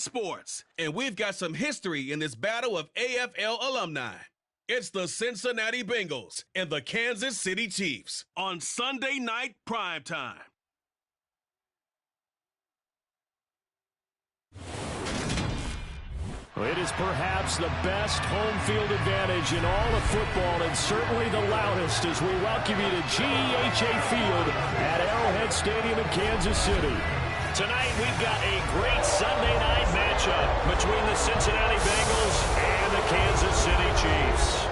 Sports, and we've got some history in this battle of AFL alumni. It's the Cincinnati Bengals and the Kansas City Chiefs on Sunday night primetime. It is perhaps the best home field advantage in all of football, and certainly the loudest, as we welcome you to GEHA Field at Arrowhead Stadium in Kansas City. Tonight we've got a great Sunday night matchup between the Cincinnati Bengals and the Kansas City Chiefs.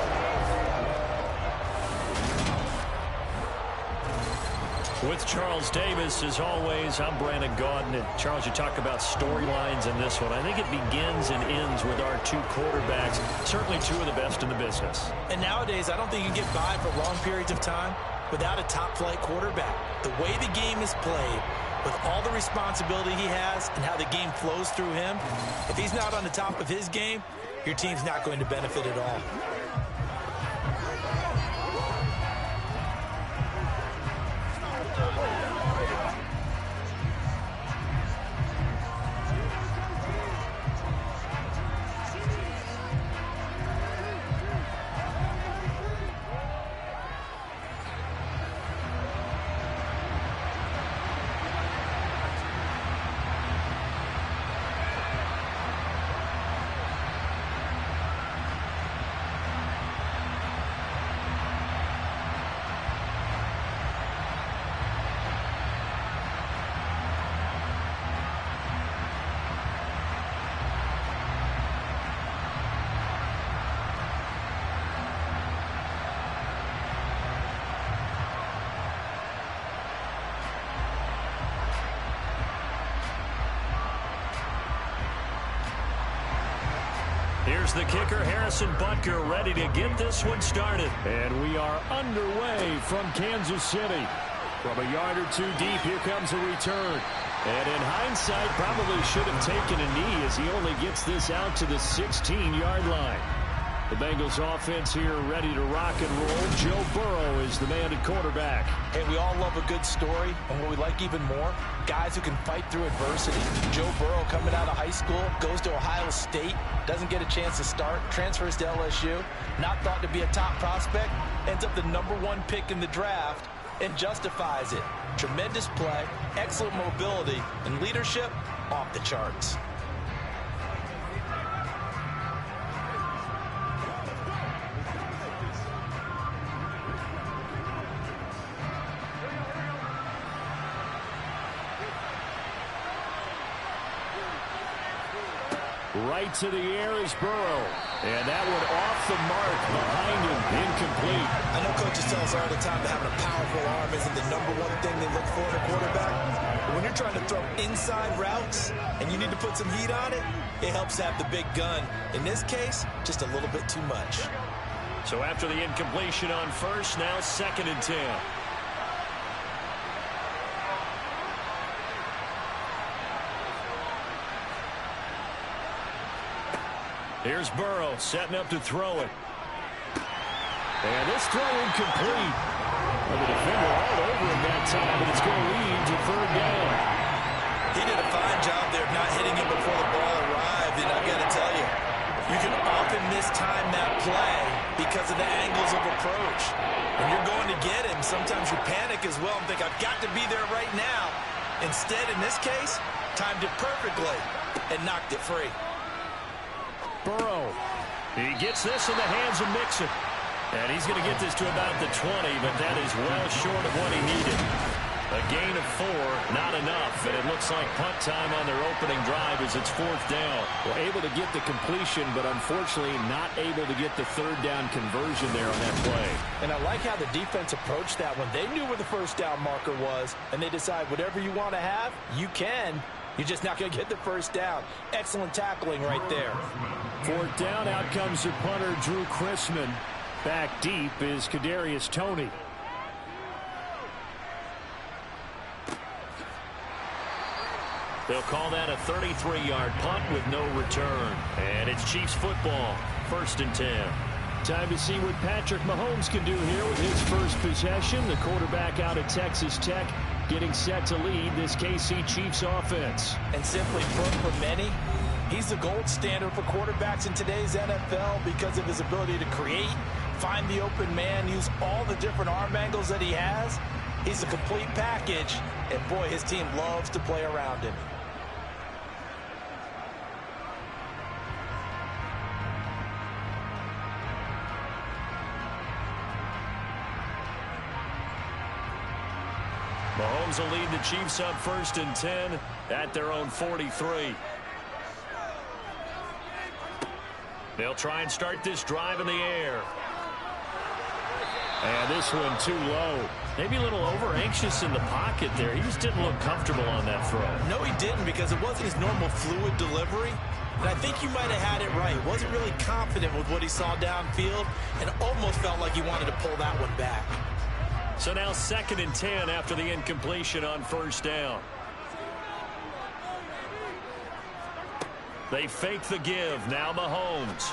With Charles Davis, as always, I'm Brandon Gaudin. And Charles, you talk about storylines in this one. I think it begins and ends with our two quarterbacks, certainly two of the best in the business. And nowadays, I don't think you can get by for long periods of time without a top-flight quarterback. The way the game is played, with all the responsibility he has and how the game flows through him, if he's not on the top of his game, your team's not going to benefit at all. Here's the kicker, Harrison Butker, ready to get this one started. And we are underway from Kansas City. From a yard or two deep, here comes a return. And in hindsight, probably should have taken a knee as he only gets this out to the 16-yard line. The Bengals offense here ready to rock and roll. Joe Burrow is the man at quarterback. Hey, we all love a good story, and what we like even more, guys who can fight through adversity. Joe Burrow coming out of high school, goes to Ohio State, doesn't get a chance to start, transfers to LSU, not thought to be a top prospect, ends up the #1 pick in the draft, and justifies it. Tremendous play, excellent mobility, and leadership off the charts. Right to the air is Burrow. And that one off the mark behind him, incomplete. I know coaches tell us all the time that having a powerful arm isn't the #1 thing they look for in a quarterback. But when you're trying to throw inside routes and you need to put some heat on it, it helps to have the big gun. In this case, just a little bit too much. So after the incompletion on first, now 2nd and 10. Here's Burrow setting up to throw it. And this throw incomplete. Well, the defender all over him that time, but it's going to lead to 3rd down. He did a fine job there of not hitting him before the ball arrived, and I've got to tell you, you can often mistime that play because of the angles of approach. When you're going to get him, sometimes you panic as well and think, I've got to be there right now. Instead, in this case, timed it perfectly and knocked it free. Burrow, he gets this in the hands of Mixon. And he's going to get this to about the 20, but that is well short of what he needed. A gain of 4, not enough, and it looks like punt time on their opening drive as it's 4th down. Well, able to get the completion, but unfortunately not able to get the 3rd down conversion there on that play. And I like how the defense approached that one. They knew where the 1st down marker was, and they decide whatever you want to have, you can. You're just not going to get the 1st down. Excellent tackling right there. 4th down, out comes the punter, Drew Chrisman. Back deep is Kadarius Toney. They'll call that a 33-yard punt with no return. And it's Chiefs football, 1st and 10. Time to see what Patrick Mahomes can do here with his first possession. The quarterback out of Texas Tech getting set to lead this KC Chiefs offense. And simply put, for many, He's the gold standard for quarterbacks in today's NFL because of his ability to create, find the open man, use all the different arm angles that he has. He's a complete package, and boy, his team loves to play around him. Mahomes will lead the Chiefs up 1st and 10 at their own 43. They'll try and start this drive in the air. And this one too low. Maybe a little over-anxious in the pocket there. He just didn't look comfortable on that throw. No, he didn't, because it wasn't his normal fluid delivery. And I think you might have had it right. Wasn't really confident with what he saw downfield and almost felt like he wanted to pull that one back. So now 2nd and 10 after the incompletion on 1st down. They fake the give. Now Mahomes.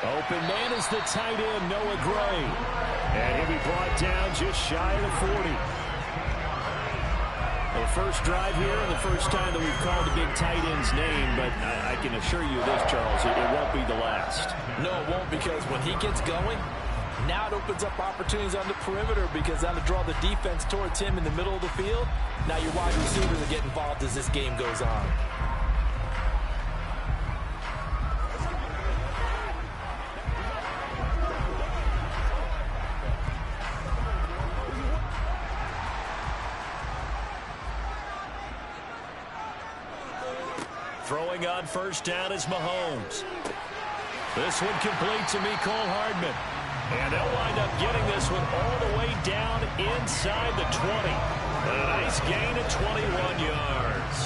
Open man is the tight end, Noah Gray. And he'll be brought down just shy of the 40. The first drive here and the first time that we've called the big tight end's name, but I can assure you this, Charles, it won't be the last. No, it won't, because when he gets going, now it opens up opportunities on the perimeter, because that'll draw the defense towards him in the middle of the field. Now your wide receivers will get involved as this game goes on. Throwing on 1st down is Mahomes. This one complete to Mecole Hardman. And they'll wind up getting this one all the way down inside the 20. A nice gain of 21 yards.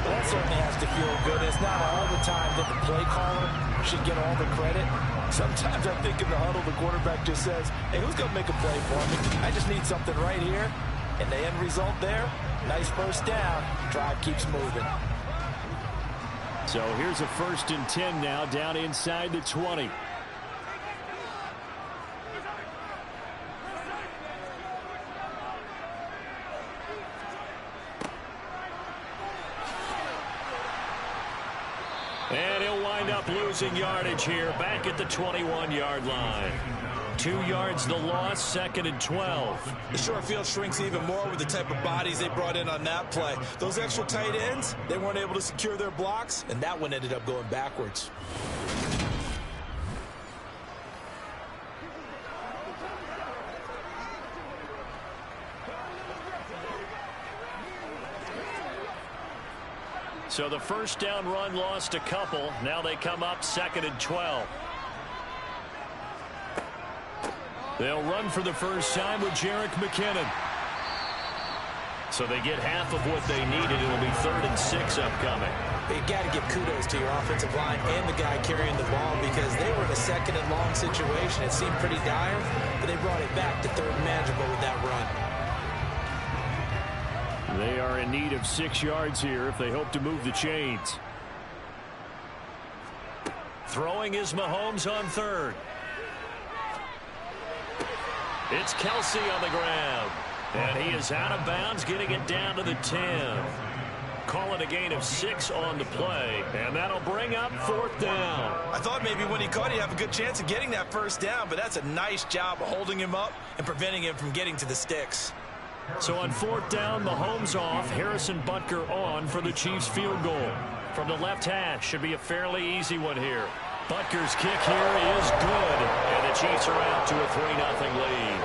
That certainly has to feel good. It's not all the time that the play caller should get all the credit. Sometimes I think in the huddle, the quarterback just says, hey, who's going to make a play for me? I just need something right here. And the end result there, nice 1st down. Drive keeps moving. So here's a 1st and 10 now, down inside the 20. And he'll wind up losing yardage here, back at the 21-yard line. 2 yards the loss, 2nd and 12. The short field shrinks even more with the type of bodies they brought in on that play. Those extra tight ends, they weren't able to secure their blocks, and that one ended up going backwards. So the 1st down run lost a couple. Now they come up 2nd and 12. They'll run for the first time with Jerick McKinnon. So they get half of what they needed. It'll be 3rd and 6 upcoming. You got to give kudos to your offensive line and the guy carrying the ball, because they were in a 2nd and long situation. It seemed pretty dire, but they brought it back to 3rd and manageable with that run. They are in need of 6 yards here if they hope to move the chains. Throwing is Mahomes on 3rd. It's Kelsey on the ground. And he is out of bounds, getting it down to the 10. Call it a gain of 6 on the play, and that'll bring up 4th down. I thought maybe when he caught, he'd have a good chance of getting that 1st down, but that's a nice job of holding him up and preventing him from getting to the sticks. So on 4th down, Mahomes off, Harrison Butker on for the Chiefs field goal. From the left hash, should be a fairly easy one here. Butker's kick here is good, and the Chiefs are out to a 3-0 lead.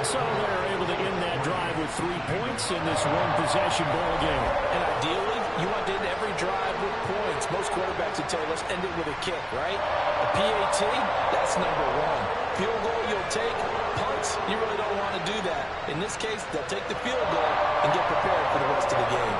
So they're able to end that drive with 3 points in this one-possession ball game. And ideally, you want to end every drive with points. Most quarterbacks would tell you, let's end it with a kick, right? A PAT, that's number 1. Field goal, you'll take. Punts, you really don't want to do that. In this case, they'll take the field goal and get prepared for the rest of the game.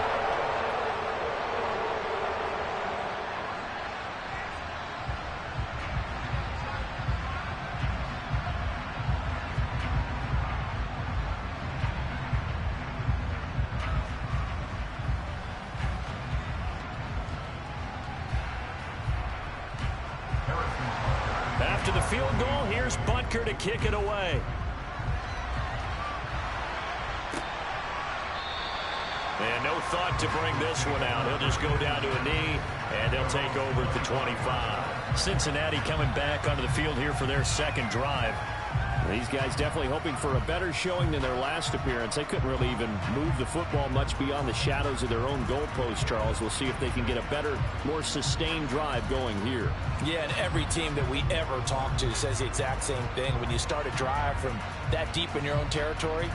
After the field goal, here's Butker to kick it away. And no thought to bring this one out. He'll just go down to a knee, and they'll take over at the 25. Cincinnati coming back onto the field here for their second drive. These guys definitely hoping for a better showing than their last appearance. They couldn't really even move the football much beyond the shadows of their own goalpost, Charles. We'll see if they can get a better, more sustained drive going here. Yeah, and every team that we ever talk to says the exact same thing. When you start a drive from that deep in your own territory,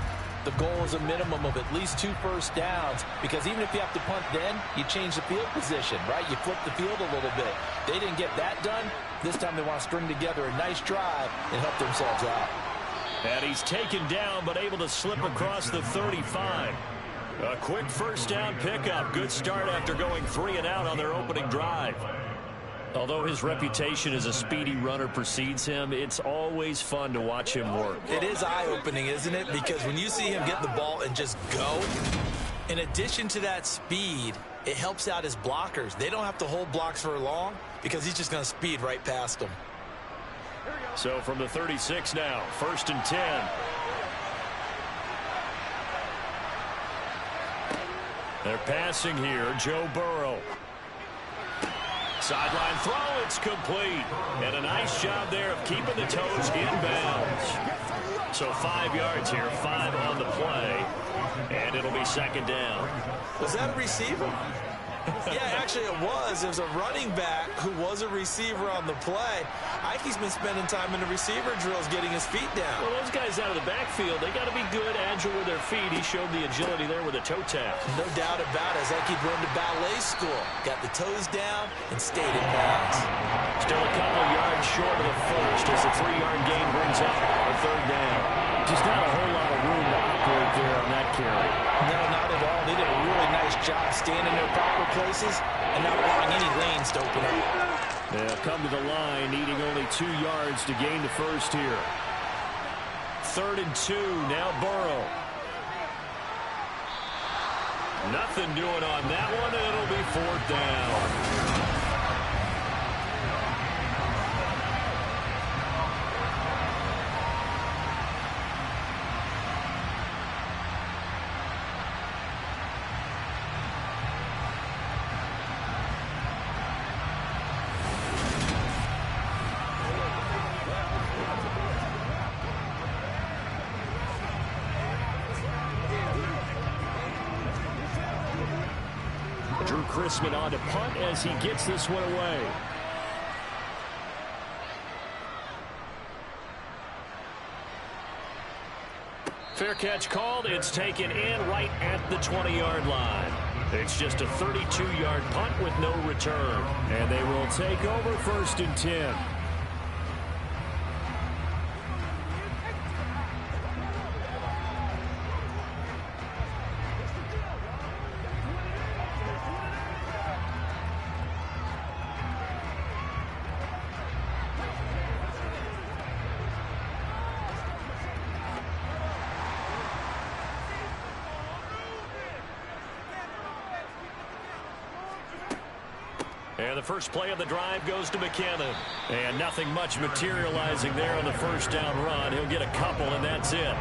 the goal is a minimum of at least 2 first downs, because even if you have to punt then, you change the field position, right? You flip the field a little bit. They didn't get that done. This time they want to string together a nice drive and help themselves out. And he's taken down, but able to slip across the 35. A quick first down pickup. Good start after going 3 and out on their opening drive. Although his reputation as a speedy runner precedes him, it's always fun to watch him work. It is eye-opening, isn't it? Because when you see him get the ball and just go, in addition to that speed, it helps out his blockers. They don't have to hold blocks for long because he's just going to speed right past them. So from the 36 now, 1st and 10. They're passing here, Joe Burrow. Sideline throw, it's complete. And a nice job there of keeping the toes in bounds. So 5 yards here, 5 on the play. And it'll be 2nd down. Was that a receiver? Yeah, actually it was. It was a running back who was a receiver on the play. Ikey's been spending time in the receiver drills getting his feet down. Well, those guys out of the backfield, they got to be good, agile with their feet. He showed the agility there with a toe tap. No doubt about it. It's like he'd run to ballet school. Got the toes down and stayed in bounds. Still a couple of yards short of the first as the 3-yard gain brings up a 3rd down. Just not a whole lot of room to operate there on that carry. No, not at all. They did a really nice job staying in their proper places and not allowing any lanes to open up. They'll come to the line, needing only 2 yards to gain the first here. 3rd and 2, now Burrow. Nothing doing on that one, and it'll be 4th down. Chrisman on to punt as he gets this one away. Fair catch called. It's taken in right at the 20-yard line. It's just a 32-yard punt with no return. And they will take over 1st and 10. And the first play of the drive goes to McKinnon. And nothing much materializing there on the first down run. He'll get a couple, and that's it.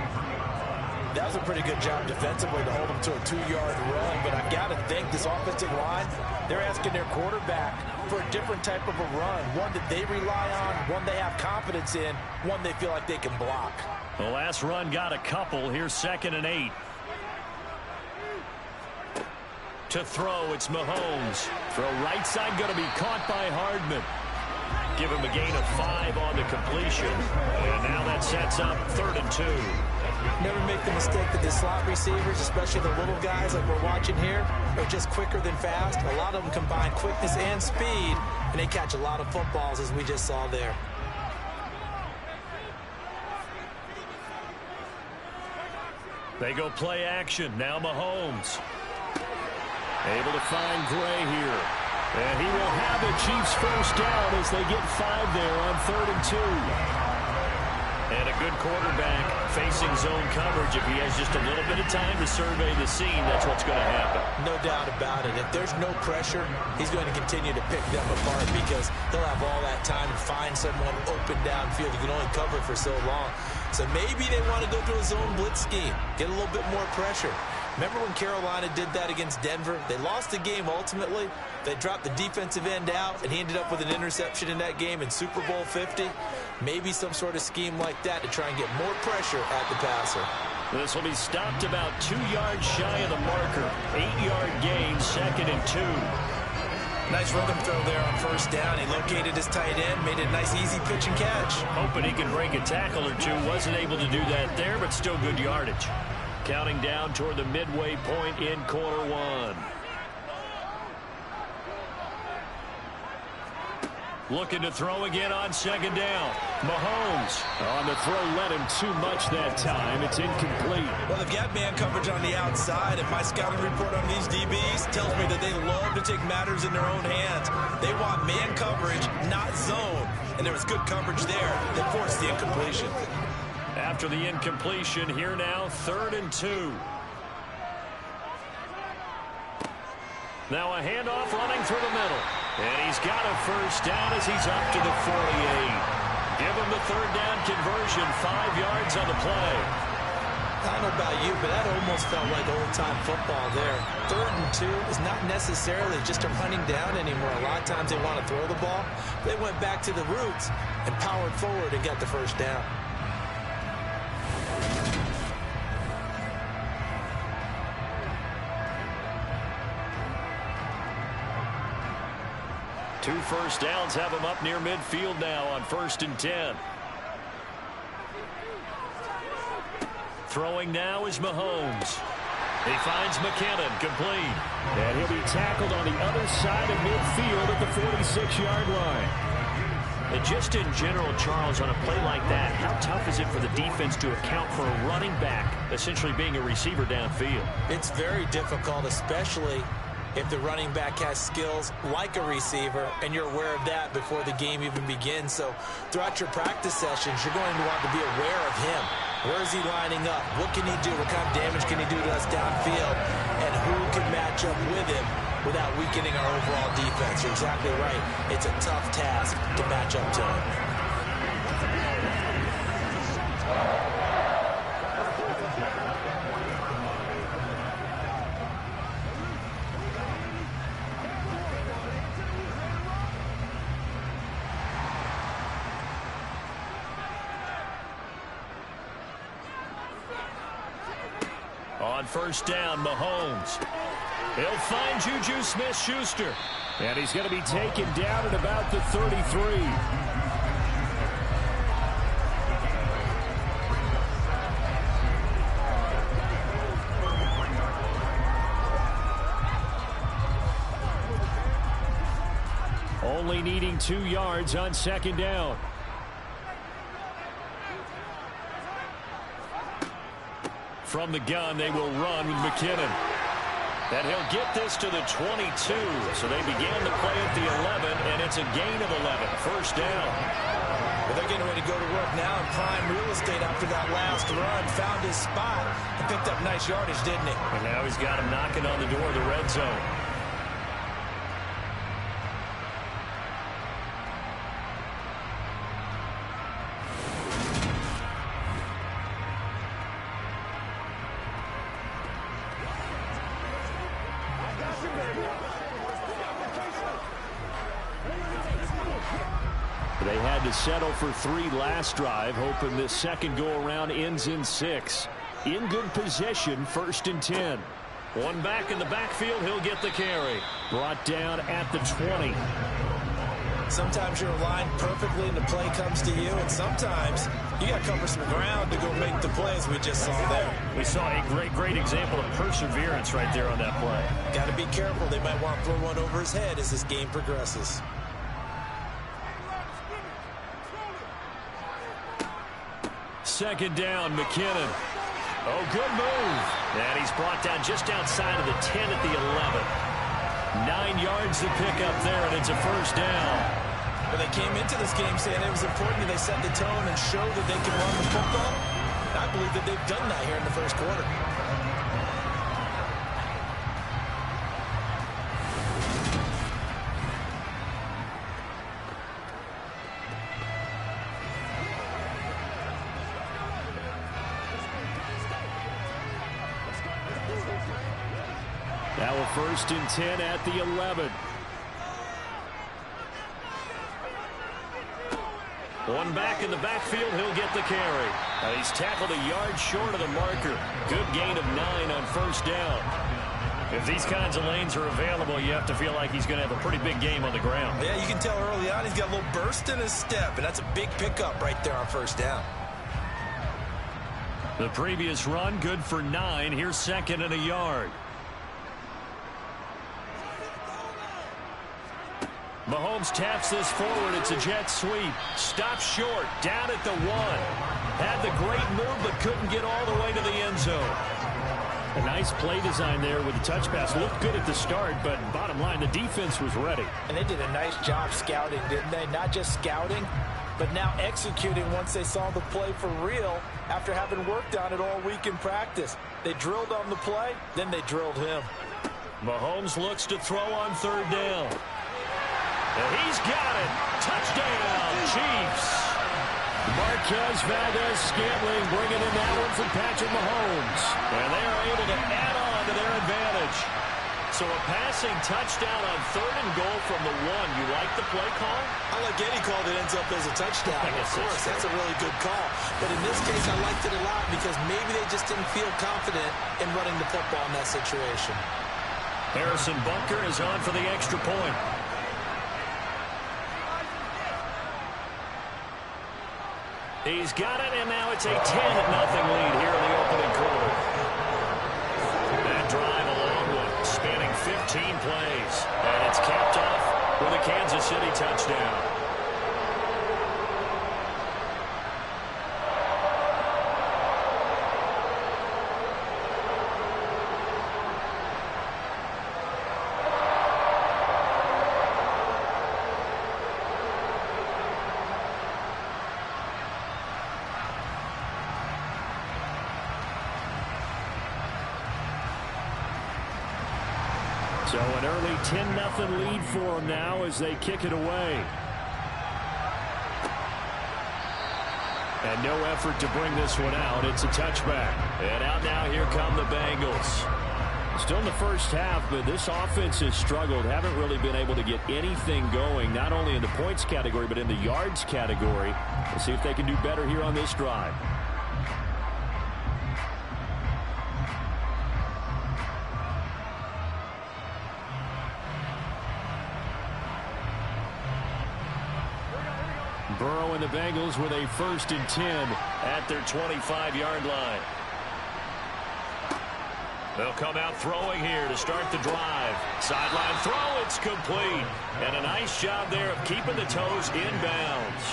That was a pretty good job defensively to hold him to a 2-yard run. But I've got to think this offensive line, they're asking their quarterback for a different type of a run. One that they rely on, one they have confidence in, one they feel like they can block. The last run got a couple. Here's 2nd and 8. To throw, it's Mahomes. Throw right side, going to be caught by Hardman. Give him a gain of 5 on the completion. And now that sets up 3rd and 2. Never make the mistake that the slot receivers, especially the little guys like we're watching here, are just quicker than fast. A lot of them combine quickness and speed, and they catch a lot of footballs, as we just saw there. They go play action. Now Mahomes. Able to find Gray here. And he will have the Chiefs first down as they get 5 there on 3rd and 2. And a good quarterback facing zone coverage. If he has just a little bit of time to survey the scene, that's what's going to happen. No doubt about it. If there's no pressure, he's going to continue to pick them apart because he'll have all that time to find someone open downfield. He can only cover for so long. So maybe they want to go to a zone blitz scheme, get a little bit more pressure. Remember when Carolina did that against Denver? They lost the game ultimately. They dropped the defensive end out, and he ended up with an interception in that game in Super Bowl 50. Maybe some sort of scheme like that to try and get more pressure at the passer. This will be stopped about 2 yards shy of the marker. 8-yard gain, 2nd and 2. Nice rhythm throw there on first down. He located his tight end, made it a nice easy pitch and catch. Hoping he could break a tackle or two. Wasn't able to do that there, but still good yardage. Counting down toward the midway point in quarter one. Looking to throw again on 2nd down. Mahomes on the throw, led him too much that time. It's incomplete. Well, they've got man coverage on the outside, and my scouting report on these DBs tells me that they love to take matters in their own hands. They want man coverage, not zone. And there was good coverage there that forced the incompletion. After the incompletion, here now, 3rd and 2. Now a handoff running through the middle. And he's got a first down as he's up to the 48. Give him the 3rd down conversion, 5 yards on the play. I don't know about you, but that almost felt like old-time football there. 3rd and 2 is not necessarily just a running down anymore. A lot of times they want to throw the ball. They went back to the roots and powered forward and got the first down. Two first downs have him up near midfield now on 1st and 10. Throwing now is Mahomes. He finds McKinnon, complete. And he'll be tackled on the other side of midfield at the 46-yard line. And just in general, Charles, on a play like that, how tough is it for the defense to account for a running back essentially being a receiver downfield? It's very difficult, especially if the running back has skills like a receiver, and you're aware of that before the game even begins. So throughout your practice sessions, you're going to want to be aware of him. Where is he lining up? What can he do? What kind of damage can he do to us downfield? And who can match up with him without weakening our overall defense? You're exactly right. It's a tough task to match up to him. On first down, Mahomes. He'll find Juju Smith-Schuster. And he's going to be taken down at about the 33. Only needing 2 yards on 2nd down. From the gun, they will run with McKinnon. And he'll get this to the 22. So they began the play at the 11, and it's a gain of 11. First down. Well, they're getting ready to go to work now in prime real estate after that last run. Found his spot and picked up nice yardage, didn't he? And now he's got him knocking on the door of the red zone. They had to settle for 3 last drive, hoping this second go-around ends in 6. In good position, 1st and 10. One back in the backfield, he'll get the carry. Brought down at the 20. Sometimes you're aligned perfectly and the play comes to you, and sometimes you got to cover some ground to go make the play, as we just saw there. We saw a great example of perseverance right there on that play. Got to be careful. They might want to throw one over his head as this game progresses. Second down, McKinnon. Oh, good move. And he's brought down just outside of the 10 at the 11. 9 yards to pick up there, and it's a first down. Well, they came into this game saying it was important that they set the tone and show that they can run the football. I believe that they've done that here in the first quarter. first and 10 at the 11. One back in the backfield, he'll get the carry. He's tackled a yard short of the marker. Good gain of 9 on first down. If these kinds of lanes are available, you have to feel like he's going to have a pretty big game on the ground. Yeah, you can tell early on he's got a little burst in his step, and that's a big pickup right there on first down. The previous run, good for 9. Here's second and a yard. Mahomes taps this forward. It's a jet sweep. Stops short. Down at the 1. Had the great move, but couldn't get all the way to the end zone. A nice play design there with the touch pass. Looked good at the start, but bottom line, the defense was ready. And they did a nice job scouting, didn't they? Not just scouting, but now executing once they saw the play for real after having worked on it all week in practice. They drilled on the play, then they drilled him. Mahomes looks to throw on third down. And he's got it. Touchdown, Chiefs. Marquez Valdez-Scantling bringing in that one from Patrick Mahomes. And they are able to add on to their advantage. So a passing touchdown on third and goal from the 1. You like the play call? I like any call that ends up as a touchdown. Of course, that's a really good call. But in this case, I liked it a lot because maybe they just didn't feel confident in running the football in that situation. Harrison Butker is on for the extra point. He's got it, and now it's a 10-0 lead here in the opening quarter. That drive, a long one, spanning 15 plays. And it's capped off with a Kansas City touchdown. So an early 10-0 lead for them now as they kick it away. And no effort to bring this one out. It's a touchback. And out now, here come the Bengals. Still in the first half, but this offense has struggled. Haven't really been able to get anything going, not only in the points category, but in the yards category. We'll see if they can do better here on this drive. Burrow and the Bengals with a 1st and 10 at their 25-yard line. They'll come out throwing here to start the drive. Sideline throw, it's complete. And a nice job there of keeping the toes in bounds.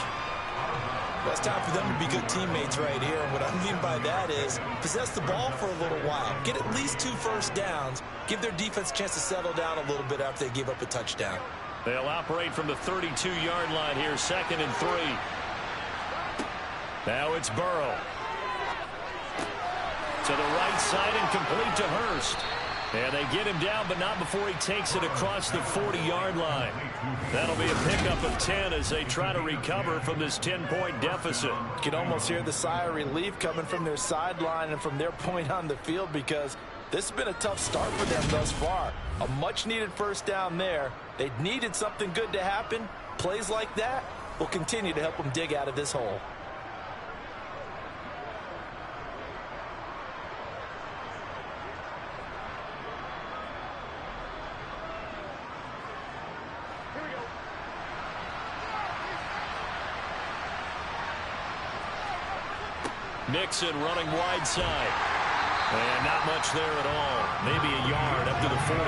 Well, it's time for them to be good teammates right here. And what I mean by that is possess the ball for a little while. Get at least 2 first downs. Give their defense a chance to settle down a little bit after they give up a touchdown. They'll operate from the 32-yard line here, 2nd and 3. Now it's Burrow. To the right side and complete to Hurst. And they get him down, but not before he takes it across the 40-yard line. That'll be a pickup of 10 as they try to recover from this 10-point deficit. You can almost hear the sigh of relief coming from their sideline and from their point on the field because this has been a tough start for them thus far. A much-needed first down there. They needed something good to happen. Plays like that will continue to help them dig out of this hole. Nixon running wide side. And not much there at all. Maybe a yard up to the 43.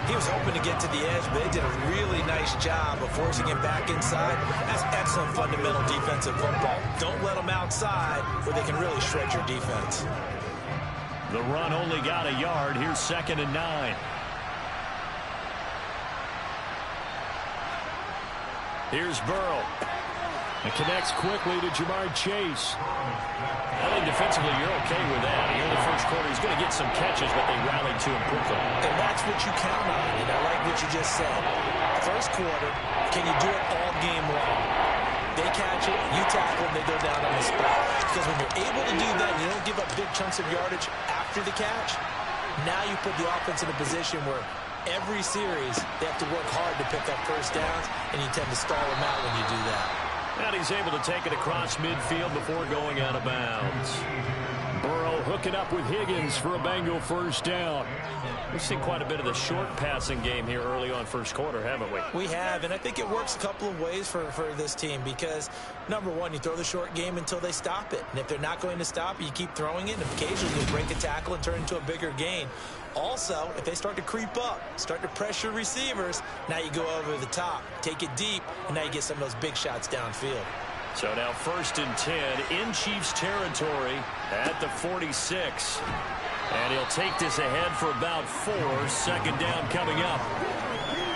He was hoping to get to the edge, but they did a really nice job of forcing him back inside. That's excellent fundamental defensive football. Don't let them outside where they can really shred your defense. The run only got a yard. Here's 2nd and 9. Here's Burrow. It connects quickly to Jamar Chase. I think defensively you're okay with that. Here in the first quarter, he's going to get some catches, but they rallied to him quickly. And that's what you count on, and I like what you just said. First quarter, can you do it all game long? They catch it, you tackle them, they go down on the spot. Because when you're able to do that and you don't give up big chunks of yardage after the catch, Now you put the offense in a position where every series they have to work hard to pick up first downs, and you tend to stall them out when you do that. And he's able to take it across midfield before going out of bounds. Burrow hooking up with Higgins for a Bengal first down. We've seen quite a bit of the short passing game here early on first quarter, haven't we? We have, and I think it works a couple of ways for this team because, number one, you throw the short game until they stop it. And if they're not going to stop it, you keep throwing it, and occasionally you'll break a tackle and turn into a bigger gain. Also, if they start to creep up, start to pressure receivers, now you go over the top, take it deep, and now you get some of those big shots downfield. So now 1st and 10 in Chiefs territory at the 46. And he'll take this ahead for about 4. 2nd down coming up.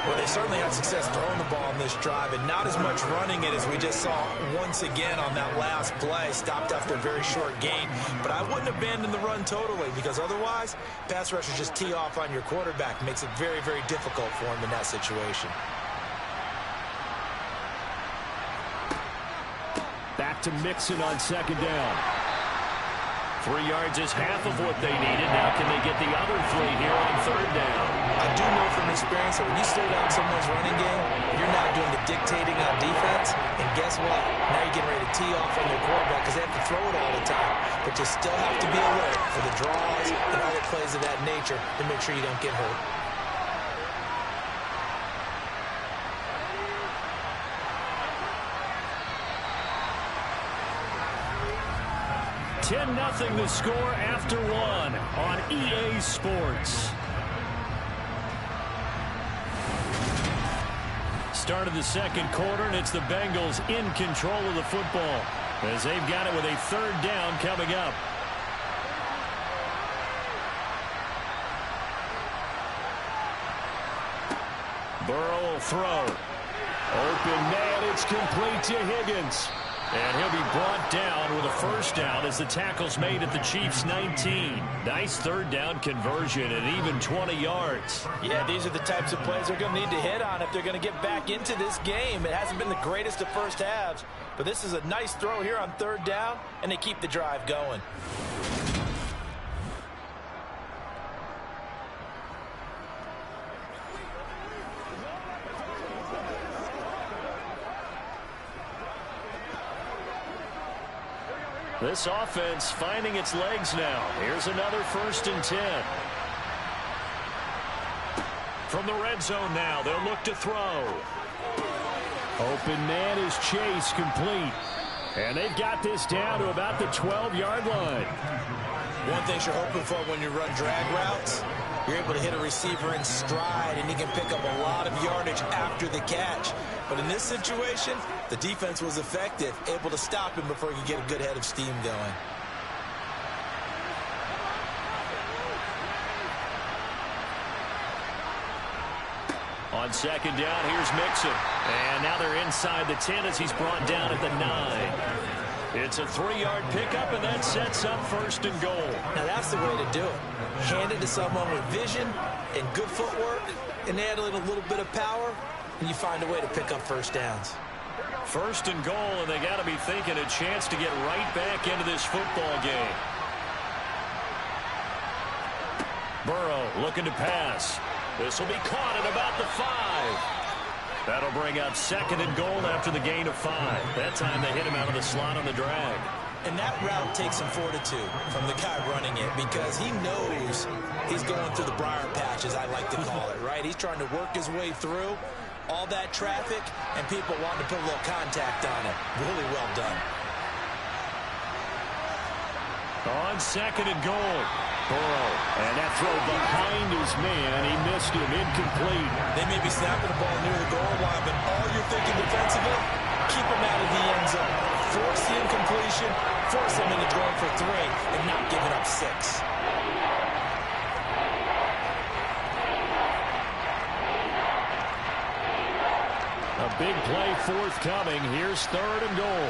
Well, they certainly had success throwing the ball on this drive and not as much running it as we just saw once again on that last play. Stopped after a very short gain. But I wouldn't abandon the run totally because otherwise, pass rushers just tee off on your quarterback. Makes it very, very difficult for him in that situation. Back to Mixon on 2nd down. 3 yards is half of what they needed. Now can they get the other 3 here on 3rd down? I do know from experience that when you slow down someone's running game, you're now doing the dictating on defense. And guess what? Now you're getting ready to tee off on their quarterback because they have to throw it all the time. But you still have to be alert for the draws and other plays of that nature to make sure you don't get hurt. 10-0 the score after 1 on EA Sports. Start of the 2nd quarter, and it's the Bengals in control of the football as they've got it with a 3rd down coming up. Burrow will throw. Open man, it's complete to Higgins. And he'll be brought down with a 1st down as the tackle's made at the Chiefs' 19. Nice 3rd down conversion and even 20 yards. Yeah, these are the types of plays they're going to need to hit on if they're going to get back into this game. It hasn't been the greatest of first halves, but this is a nice throw here on 3rd down, and they keep the drive going. This offense finding its legs now. Here's another 1st and 10. From the red zone now, they'll look to throw. Open man is Chase, complete. And they've got this down to about the 12-yard line. One thing you're hoping for when you run drag routes, you're able to hit a receiver in stride, and he can pick up a lot of yardage after the catch. But in this situation, the defense was effective, able to stop him before he could get a good head of steam going. On 2nd down, here's Mixon. And now they're inside the 10 as he's brought down at the 9. It's a 3-yard pickup, and that sets up 1st and goal. Now that's the way to do it. Hand it to someone with vision and good footwork, and add a little bit of power, and you find a way to pick up 1st downs. 1st and goal, and they got to be thinking a chance to get right back into this football game. Burrow looking to pass. This will be caught at about the 5. That'll bring up 2nd and goal after the gain of 5. That time they hit him out of the slot on the drag. And that route takes some fortitude from the guy running it because he knows he's going through the briar patch, as I like to call it, right? He's trying to work his way through all that traffic and people wanting to put a little contact on it. Really well done. On 2nd and goal, Burrow. And that throw behind his man, he missed him, incomplete. They may be snapping the ball near the goal line, but all you're thinking defensively, keep him out of the end zone. Force the incompletion, force him into going for 3, and not giving up 6. A big play forthcoming. Here's 3rd and goal.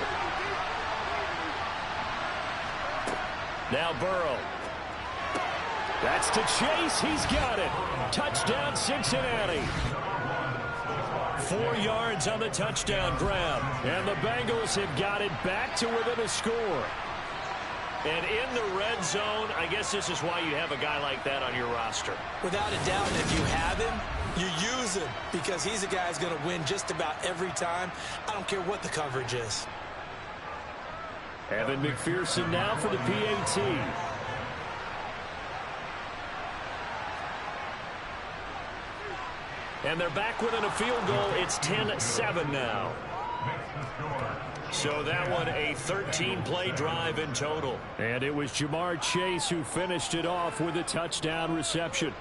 Now Burrow. That's to Chase. He's got it. Touchdown, Cincinnati. 4 yards on the touchdown grab. And the Bengals have got it back to within a score. And in the red zone, I guess this is why you have a guy like that on your roster. Without a doubt, if you have him, you use him because he's a guy who's going to win just about every time. I don't care what the coverage is. Evan McPherson now for the PAT. And they're back within a field goal. It's 10-7 now. So that one a 13-play drive in total. And it was Jamar Chase who finished it off with a touchdown reception.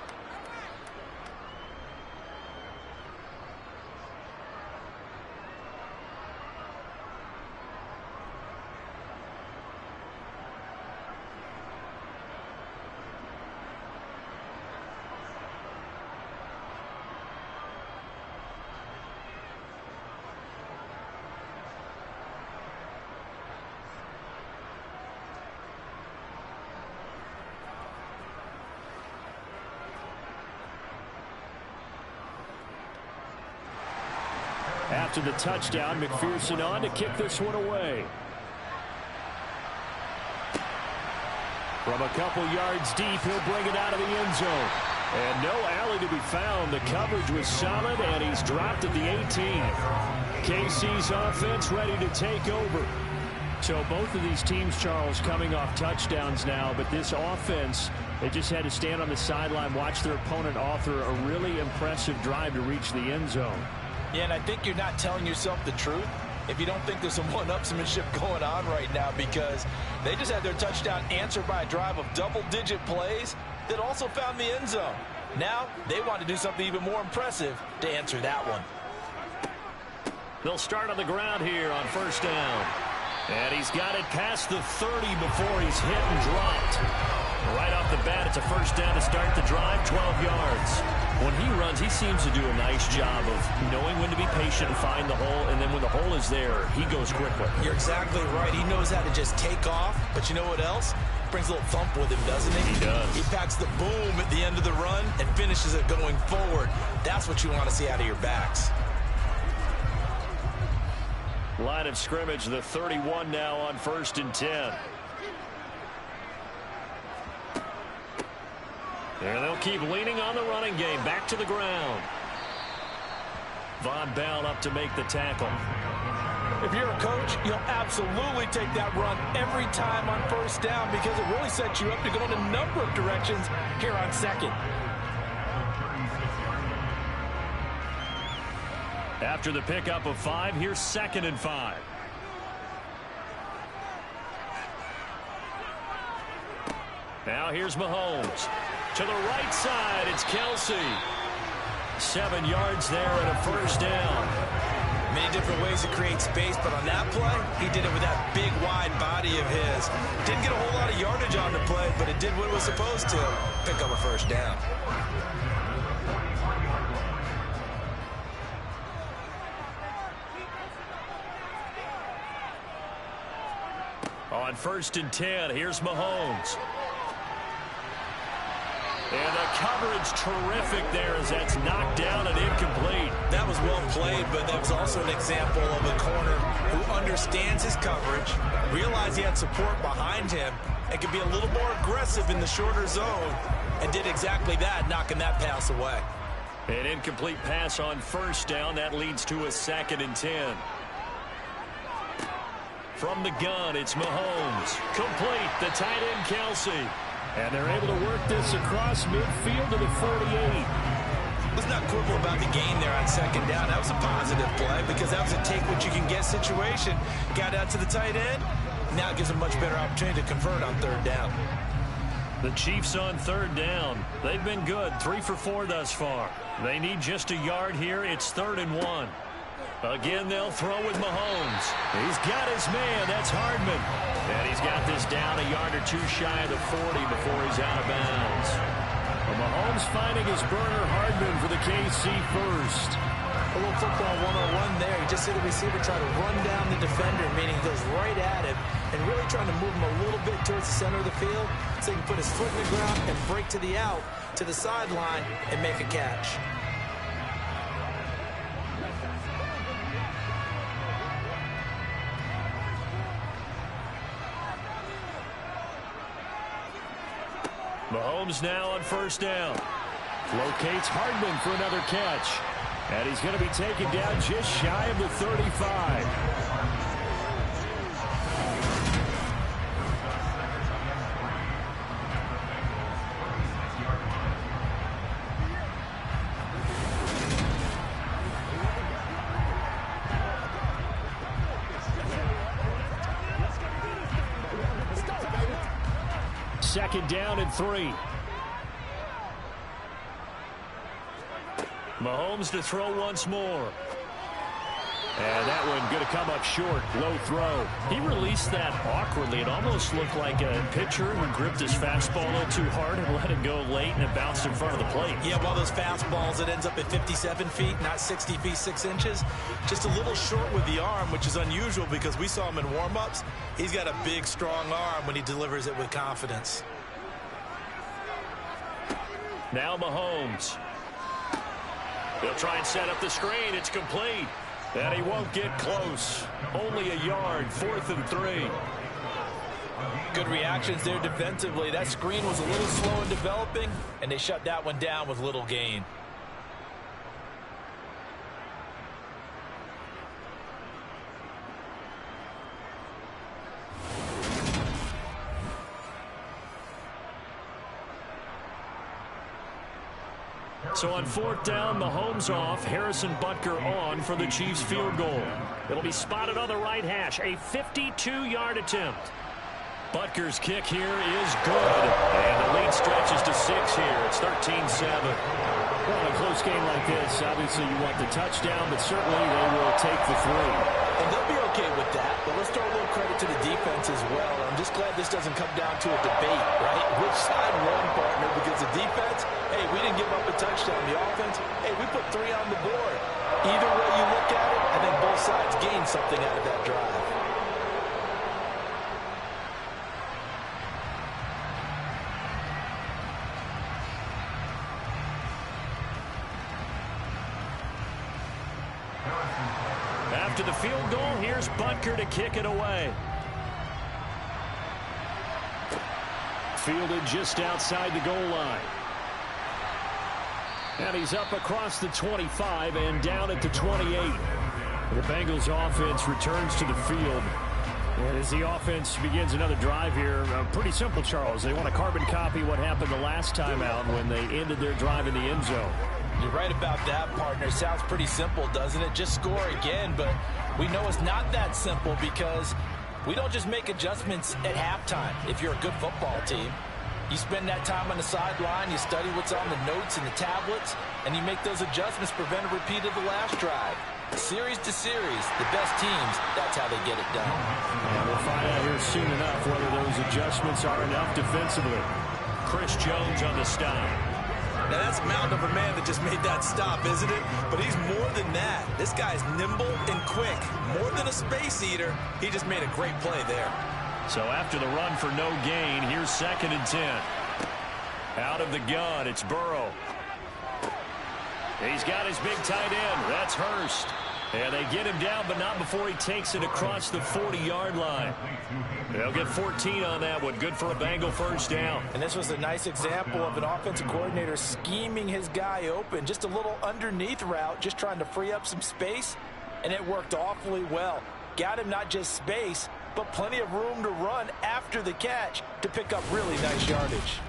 After the touchdown, McPherson on to kick this one away. From a couple yards deep, he'll bring it out of the end zone. And no alley to be found. The coverage was solid, and he's dropped at the 18. KC's offense ready to take over. So both of these teams, Charles, coming off touchdowns now, but this offense, they just had to stand on the sideline, watch their opponent author a really impressive drive to reach the end zone. Yeah, and I think you're not telling yourself the truth if you don't think there's some one-upsmanship going on right now, because they just had their touchdown answered by a drive of double-digit plays that also found the end zone. Now they want to do something even more impressive to answer that one. They'll start on the ground here on first down. And he's got it past the 30 before he's hit and dropped. Right off the bat, it's a first down to start the drive, 12 yards. When he runs, he seems to do a nice job of knowing when to be patient and find the hole, and then when the hole is there, he goes quickly. You're exactly right. He knows how to just take off, but you know what else? Brings a little thump with him, doesn't he? He does. He packs the boom at the end of the run and finishes it going forward. That's what you want to see out of your backs. Line of scrimmage, the 31 now on 1st and 10. And they'll keep leaning on the running game. Back to the ground. Von Bell up to make the tackle. If you're a coach, you'll absolutely take that run every time on first down because it really sets you up to go in a number of directions here on second. After the pickup of 5, here's 2nd and 5. Now here's Mahomes. To the right side, it's Kelsey. 7 yards there and a first down. Many different ways to create space, but on that play, he did it with that big, wide body of his. Didn't get a whole lot of yardage on the play, but it did what it was supposed to. Pick up a first down. On 1st and 10, here's Mahomes. And the coverage terrific there as that's knocked down and incomplete. That was well played, but that was also an example of a corner who understands his coverage, realized he had support behind him, and could be a little more aggressive in the shorter zone, and did exactly that, knocking that pass away. An incomplete pass on first down. That leads to a 2nd and 10. From the gun, it's Mahomes. Complete, the tight end, Kelsey. And they're able to work this across midfield to the 48. Let's not quibble about the gain there on 2nd down. That was a positive play because that was a take-what-you-can-get situation. Got out to the tight end. Now it gives a much better opportunity to convert on 3rd down. The Chiefs on 3rd down. They've been good, 3 for 4 thus far. They need just a yard here. It's 3rd and 1. Again, they'll throw with Mahomes. He's got his man. That's Hardman. And he's got this down a yard or 2 shy of the 40 before he's out of bounds. Well, Mahomes finding his burner, Hardman for the KC first. A little football 101 there. You just see the receiver try to run down the defender, meaning he goes right at him and really trying to move him a little bit towards the center of the field so he can put his foot in the ground and break to the out, to the sideline, and make a catch. Mahomes now on first down. Locates Hardman for another catch. And he's going to be taken down just shy of the 35. Second down and 3. Mahomes to throw once more. And that one going to come up short. Low throw. He released that awkwardly. It almost looked like a pitcher who gripped his fastball a little too hard and let it go late, and it bounced in front of the plate. Yeah, one of those fastballs, it ends up at 57 feet, not 60 feet, 6 inches. Just a little short with the arm, which is unusual because we saw him in warm-ups. He's got a big, strong arm when he delivers it with confidence. Now Mahomes. He'll try and set up the screen. It's complete. And he won't get close. Only a yard, 4th and 3. Good reactions there defensively. That screen was a little slow in developing, and they shut that one down with little gain. So on 4th down, Mahomes off, Harrison Butker on for the Chiefs field goal. It'll be spotted on the right hash, a 52-yard attempt. Butker's kick here is good, and the lead stretches to 6 here. It's 13-7. Well, in a close game like this, obviously you want the touchdown, but certainly they will take the 3. And they'll be okay with that, but let's throw a little credit to the defense as well. I'm just glad this doesn't come down to a debate, right? Which side won, partner? Because the defense, hey, we didn't give up a touchdown. The offense, hey, we put 3 on the board. Either way you look at it, I think both sides gained something out of that drive. After the field goal, here's Butker to kick it away. Fielded just outside the goal line. And he's up across the 25 and down at the 28. The Bengals offense returns to the field. And as the offense begins another drive here, pretty simple, Charles. They want to carbon copy what happened the last time out when they ended their drive in the end zone. You're right about that, partner. Sounds pretty simple, doesn't it? Just score again, but we know it's not that simple because we don't just make adjustments at halftime if you're a good football team. You spend that time on the sideline, you study what's on the notes and the tablets, and you make those adjustments, prevent a repeat of the last drive. Series to series, the best teams, that's how they get it done. And we'll find out here soon enough whether those adjustments are enough defensively. Chris Jones on the stop. Now, that's a mountain of a man that just made that stop, isn't it? But he's more than that. This guy's nimble and quick. More than a space eater, he just made a great play there. So after the run for no gain, here's 2nd and 10. Out of the gun, it's Burrow. He's got his big tight end. That's Hurst. And they get him down, but not before he takes it across the 40-yard line. They'll get 14 on that one. Good for a Bengal first down. And this was a nice example of an offensive coordinator scheming his guy open. Just a little underneath route, just trying to free up some space, and it worked awfully well. Got him not just space, but plenty of room to run after the catch to pick up really nice yardage.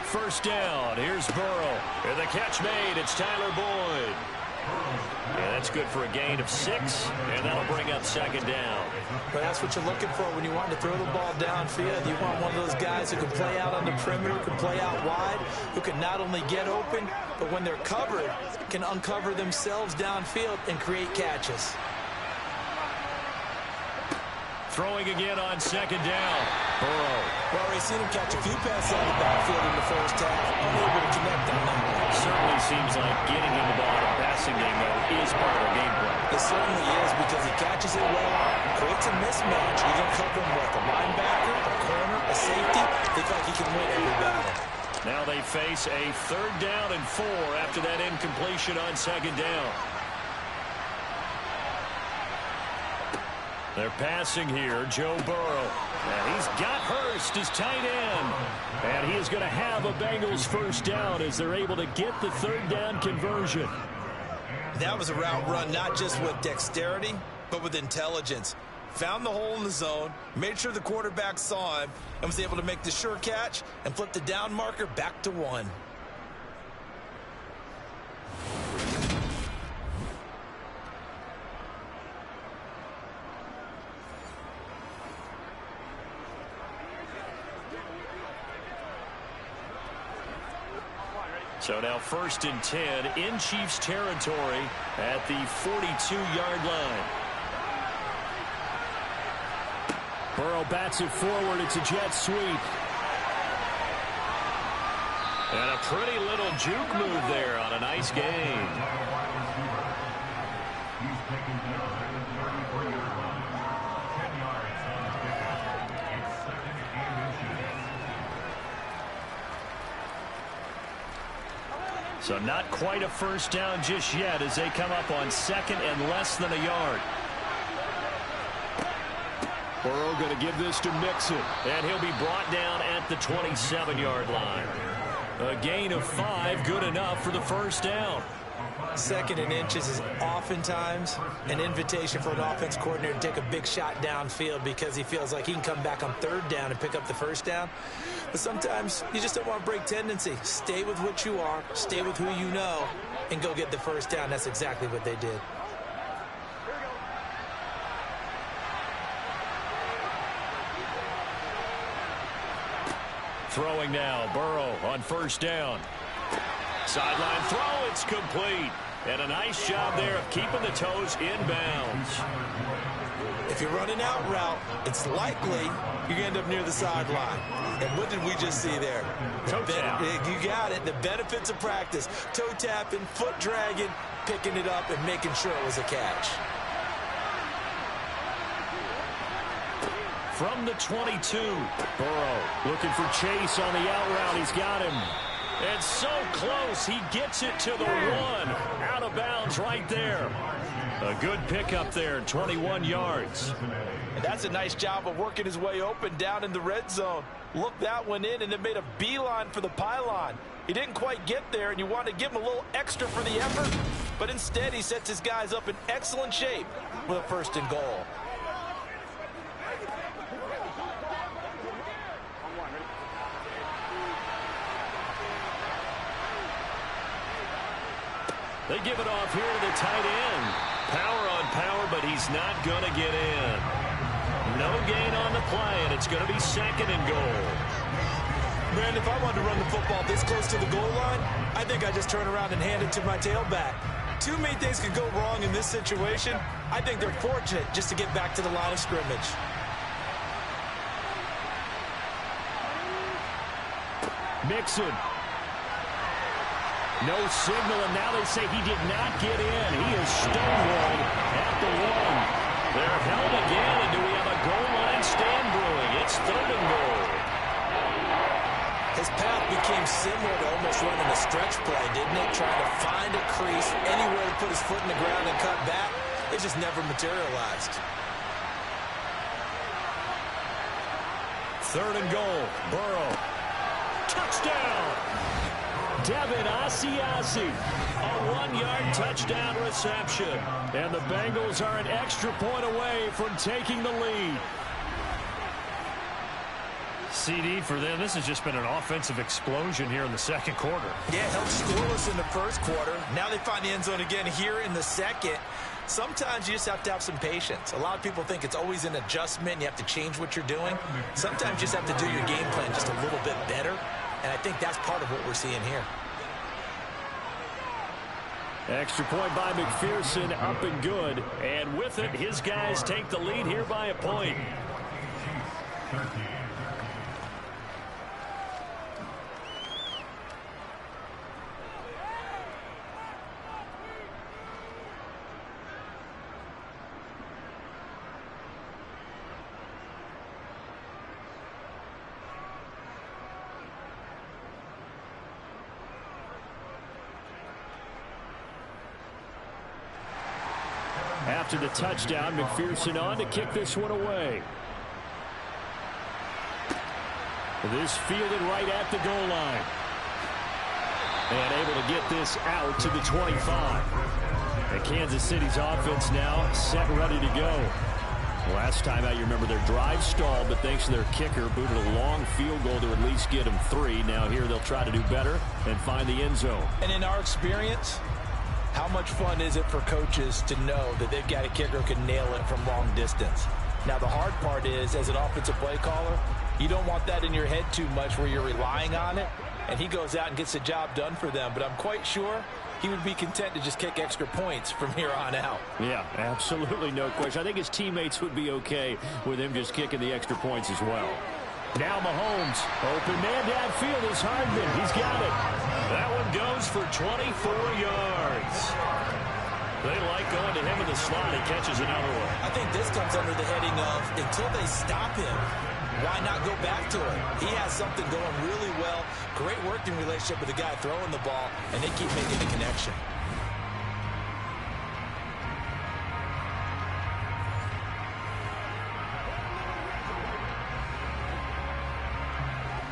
First down, here's Burrow. And the catch made, it's Tyler Boyd. And that's good for a gain of 6, and that'll bring up 2nd down. But that's what you're looking for when you want to throw the ball downfield. You want one of those guys who can play out on the perimeter, can play out wide, who can not only get open, but when they're covered, can uncover themselves downfield and create catches. Throwing again on 2nd down. Burrow. Well, we've seen him catch a few passes on the backfield in the first half. Unable to connect on that one. Certainly seems like getting him the ball in a passing game, though, is part of the game plan. It certainly is because he catches it well, creates a mismatch. You can cover him with a linebacker, a corner, a safety. They feel like he can win every battle. Now they face a 3rd down and 4 after that incompletion on 2nd down. They're passing here, Joe Burrow. And he's got Hurst as tight end. And he is going to have a Bengals 1st down as they're able to get the 3rd down conversion. That was a route run not just with dexterity, but with intelligence. Found the hole in the zone, made sure the quarterback saw him, and was able to make the sure catch and flip the down marker back to 1. So now 1st and 10 in Chiefs territory at the 42-yard line. Burrow bats it forward. It's a jet sweep. And a pretty little juke move there on a nice gain. So not quite a 1st down just yet as they come up on 2nd and less than a yard. Burrow going to give this to Mixon, and he'll be brought down at the 27-yard line. A gain of 5, good enough for the 1st down. 2nd and inches is oftentimes an invitation for an offense coordinator to take a big shot downfield because he feels like he can come back on 3rd down and pick up the 1st down. But sometimes you just don't want to break tendency. Stay with what you are, stay with who you know, and go get the 1st down. That's exactly what they did. Throwing now, Burrow on 1st down. Sideline throw, it's complete. And a nice job there of keeping the toes inbounds. If you're running out route, it's likely you're going to end up near the sideline. And what did we just see there? Toe tap. You got it. The benefits of practice. Toe tapping, foot dragging, picking it up, and making sure it was a catch. From the 22, Burrow looking for Chase on the out route. He's got him. And so close, he gets it to the 1. Out of bounds right there. A good pickup there, 21 yards. And that's a nice job of working his way open down in the red zone. Looked that one in and then made a beeline for the pylon. He didn't quite get there, and you want to give him a little extra for the effort. But instead, he sets his guys up in excellent shape with a 1st and goal. They give it off here to the tight end. Power on power, but he's not going to get in. No gain on the play, and it's going to be 2nd and goal. Man, if I wanted to run the football this close to the goal line, I think I just turn around and hand it to my tailback. Too many things could go wrong in this situation. I think they're fortunate just to get back to the line of scrimmage. Mixon. No signal, and now they say he did not get in. He is stonewalled at the 1. They're held again, and do we have a goal line stand brewing? It's 3rd and goal. His path became similar to almost running a stretch play, didn't it? Trying to find a crease, anywhere to put his foot in the ground and cut back. It just never materialized. 3rd and goal. Burrow. Touchdown! Devin Asiasi, a 1-yard touchdown reception. And the Bengals are an extra point away from taking the lead. CD for them, this has just been an offensive explosion here in the 2nd quarter. Yeah, held scoreless in the 1st quarter. Now they find the end zone again here in the 2nd. Sometimes you just have to have some patience. A lot of people think it's always an adjustment. And you have to change what you're doing. Sometimes you just have to do your game plan just a little bit better. And I think that's part of what we're seeing here. Extra point by McPherson, up and good. And with it, his guys take the lead here by a point. after the touchdown. McPherson on to kick this one away. This fielded right at the goal line. And able to get this out to the 25. And Kansas City's offense now set, ready to go. Last time out, you remember their drive stalled, but thanks to their kicker, booted a long field goal to at least get them 3. Now here they'll try to do better and find the end zone. And in our experience, how much fun is it for coaches to know that they've got a kicker who can nail it from long distance? Now, the hard part is, as an offensive play caller, you don't want that in your head too much where you're relying on it, and he goes out and gets the job done for them. But I'm quite sure he would be content to just kick extra points from here on out. Yeah, absolutely no question. I think his teammates would be okay with him just kicking the extra points as well. Now Mahomes, open man downfield is Hardman. He's got it. That one goes for 24 yards. They like going to him in the slot. He catches another one. I think this comes under the heading of, until they stop him, why not go back to it? He has something going really well. Great working relationship with the guy throwing the ball, and they keep making the connection.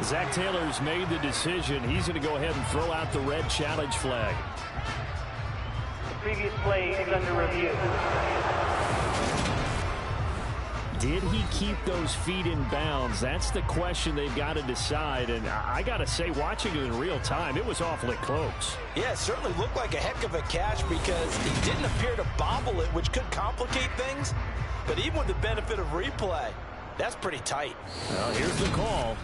Zach Taylor's made the decision. He's going to go ahead and throw out the red challenge flag. The previous play is under review. Did he keep those feet in bounds? That's the question they've got to decide. And I got to say, watching it in real time, it was awfully close. Yeah, it certainly looked like a heck of a catch because he didn't appear to bobble it, which could complicate things. But even with the benefit of replay, that's pretty tight. Well, here's the call.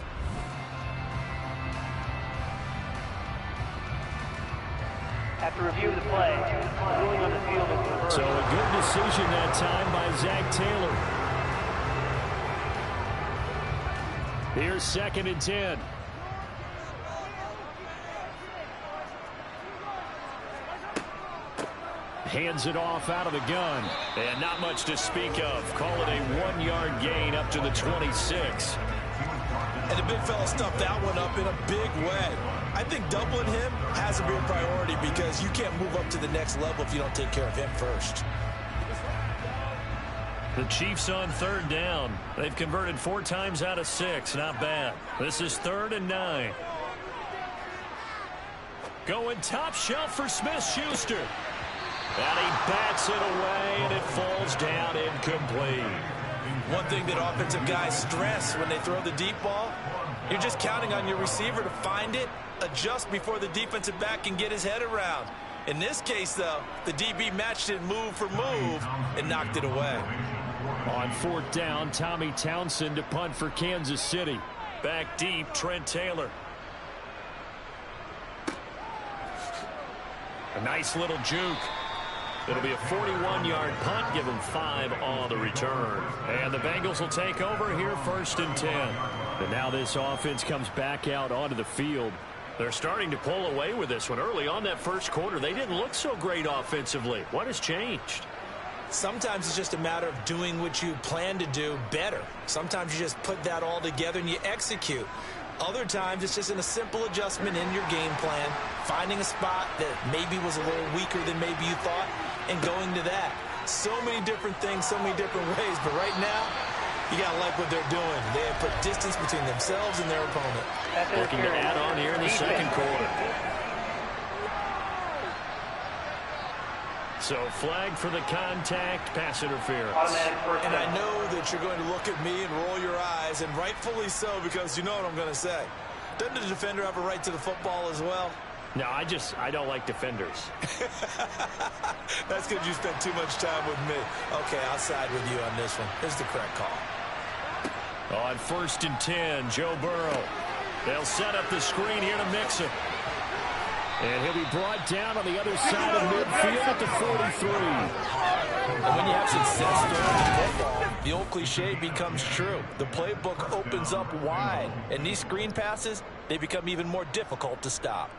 After review of the play, the ruling on the field is reversed. So a good decision that time by Zach Taylor. Here's 2nd and 10. Hands it off out of the gun. And not much to speak of. Call it a 1-yard gain up to the 26. And the big fella stuffed that one up in a big way. I think doubling him has to be a priority because you can't move up to the next level if you don't take care of him first. The Chiefs on 3rd down. They've converted 4 times out of 6. Not bad. This is 3rd and 9. Going top shelf for Smith-Schuster. And he bats it away, and it falls down incomplete. One thing that offensive guys stress when they throw the deep ball, you're just counting on your receiver to find it, adjust before the defensive back can get his head around. In this case, though, the DB matched it move for move and knocked it away. On 4th down, Tommy Townsend to punt for Kansas City. Back deep, Trent Taylor. A nice little juke. It'll be a 41-yard punt, give them 5 on the return. And the Bengals will take over here, 1st and 10. And now this offense comes back out onto the field. They're starting to pull away with this one. Early on that first quarter, they didn't look so great offensively. What has changed? Sometimes it's just a matter of doing what you plan to do better. Sometimes you just put that all together and you execute. Other times it's just in a simple adjustment in your game plan, finding a spot that maybe was a little weaker than maybe you thought, and going to that. So many different things, so many different ways, but right now, you got to like what they're doing. They have put distance between themselves and their opponent. Looking to add on here in the second quarter. So flag for the contact, pass interference. And I know that you're going to look at me and roll your eyes, and rightfully so, because you know what I'm going to say. Doesn't the defender have a right to the football as well? No, I don't like defenders. That's because you spent too much time with me. Okay, I'll side with you on this one. Here's the correct call. On 1st and 10, Joe Burrow. They'll set up the screen here to mix it. And he'll be brought down on the other side of midfield at the 43. And when you have success throwing the football, the old cliche becomes true. The playbook opens up wide. And these screen passes, they become even more difficult to stop.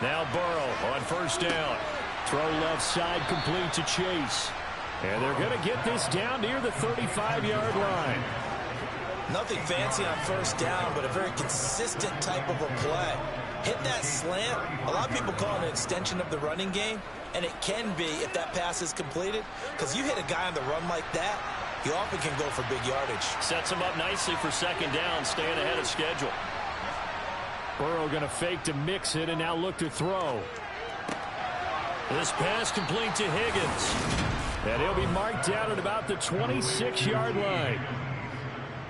Now Burrow on first down. Throw left side complete to Chase. And they're going to get this down near the 35-yard line. Nothing fancy on first down, but a very consistent type of a play. Hit that slant. A lot of people call it an extension of the running game, and it can be if that pass is completed, because you hit a guy on the run like that, he often can go for big yardage. Sets him up nicely for second down, staying ahead of schedule. Burrow going to fake to mix it and now look to throw. This pass complete to Higgins. And he'll be marked down at about the 26-yard line.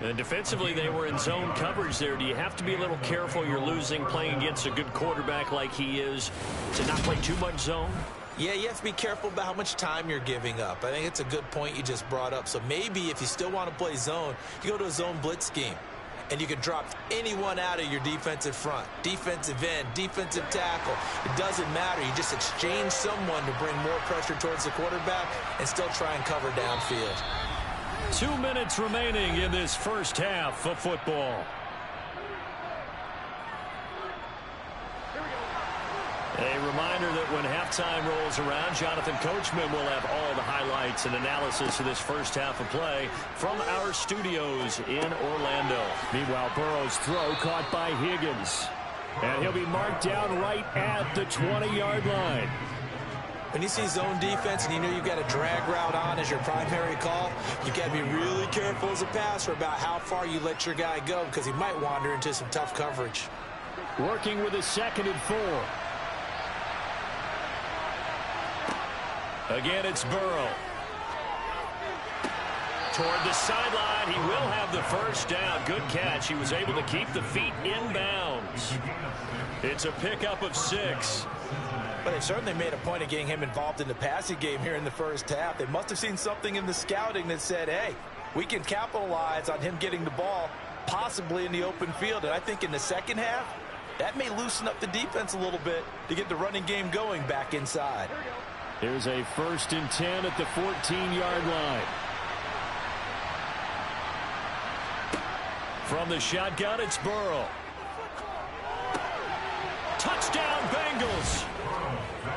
And defensively, they were in zone coverage there. Do you have to be a little careful? You're losing playing against a good quarterback like he is to not play too much zone? Yeah, you have to be careful about how much time you're giving up. I think it's a good point you just brought up. So maybe if you still want to play zone, you go to a zone blitz scheme. And you can drop anyone out of your defensive front. Defensive end, defensive tackle. It doesn't matter. You just exchange someone to bring more pressure towards the quarterback and still try and cover downfield. 2 minutes remaining in this first half of football. A reminder that when halftime rolls around, Jonathan Coachman will have all the highlights and analysis of this first half of play from our studios in Orlando. Meanwhile, Burrow's throw caught by Higgins. And he'll be marked down right at the 20-yard line. When you see zone defense and you know you've got a drag route on as your primary call, you've got to be really careful as a passer about how far you let your guy go because he might wander into some tough coverage. Working with a 2nd and 4. Again, it's Burrow. Toward the sideline, he will have the first down. Good catch. He was able to keep the feet in bounds. It's a pickup of 6. But they certainly made a point of getting him involved in the passing game here in the first half. They must have seen something in the scouting that said, hey, we can capitalize on him getting the ball, possibly in the open field. And I think in the second half, that may loosen up the defense a little bit to get the running game going back inside. Here's a 1st and 10 at the 14-yard line. From the shotgun, it's Burrow. Touchdown, Bengals.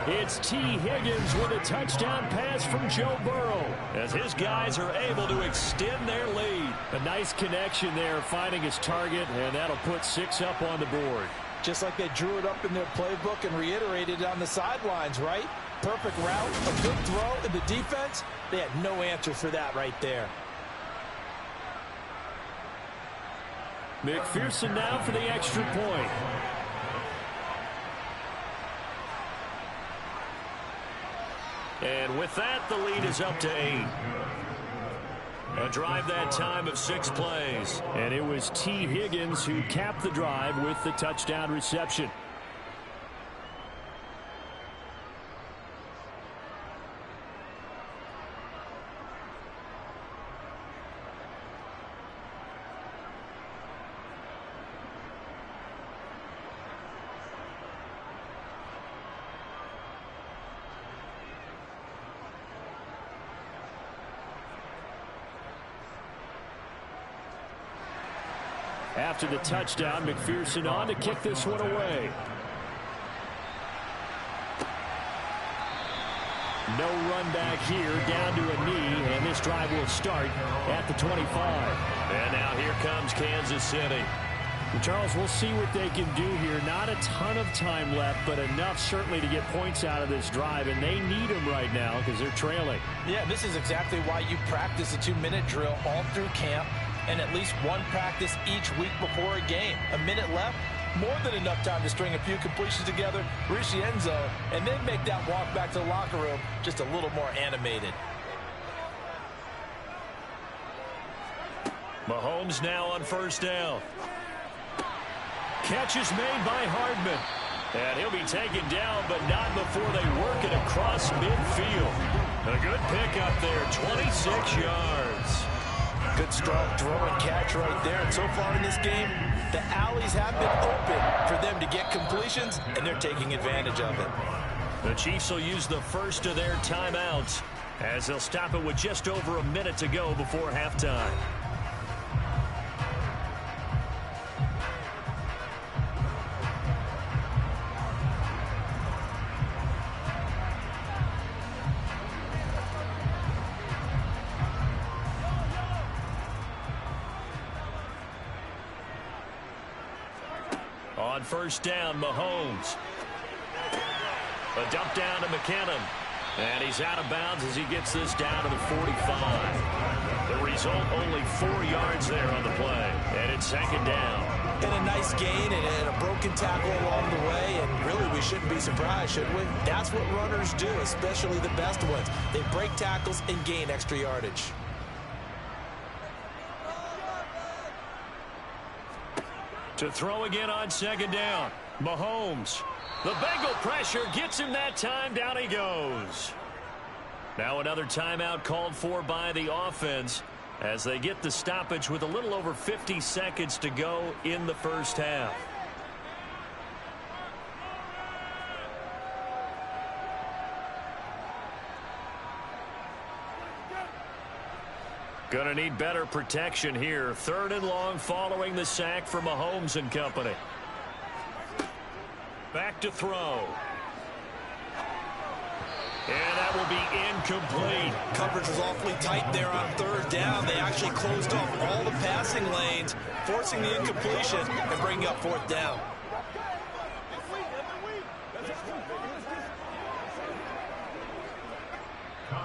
It's T. Higgins with a touchdown pass from Joe Burrow as his guys are able to extend their lead. A nice connection there, finding his target, and that'll put 6 up on the board. Just like they drew it up in their playbook and reiterated it on the sidelines, right? Perfect route, a good throw, and the defense, they had no answer for that right there. McPherson now for the extra point. And with that, the lead is up to 8. A drive that time of 6 plays. And it was T. Higgins who capped the drive with the touchdown reception. After the touchdown, McPherson on to kick this one away. No run back here, down to a knee, and this drive will start at the 25. And now here comes Kansas City. Charles, we'll see what they can do here. Not a ton of time left, but enough certainly to get points out of this drive, and they need them right now because they're trailing. Yeah, this is exactly why you practice a 2-minute drill all through camp and at least one practice each week before a game. A minute left, more than enough time to string a few completions together, reach the end zone, and then make that walk back to the locker room just a little more animated. Mahomes now on first down. Catch is made by Hardman. And he'll be taken down, but not before they work it across midfield. A good pickup there, 26 yards. Good strong throw and catch right there. And so far in this game, the alleys have been open for them to get completions, and they're taking advantage of it. The Chiefs will use the first of their timeouts as they'll stop it with just over a minute to go before halftime. On first down, Mahomes. A dump down to McKinnon. And he's out of bounds as he gets this down to the 45. The result, only 4 yards there on the play. And it's second down. And a nice gain and a broken tackle along the way. And really, we shouldn't be surprised, should we? That's what runners do, especially the best ones. They break tackles and gain extra yardage. To throw again on second down. Mahomes. The Bengal pressure gets him that time. Down he goes. Now another timeout called for by the offense as they get the stoppage with a little over 50 seconds to go in the first half. Gonna need better protection here. 3rd and long following the sack for Mahomes and company. Back to throw. And that will be incomplete. Coverage was awfully tight there on 3rd down. They actually closed off all the passing lanes, forcing the incompletion and bringing up 4th down.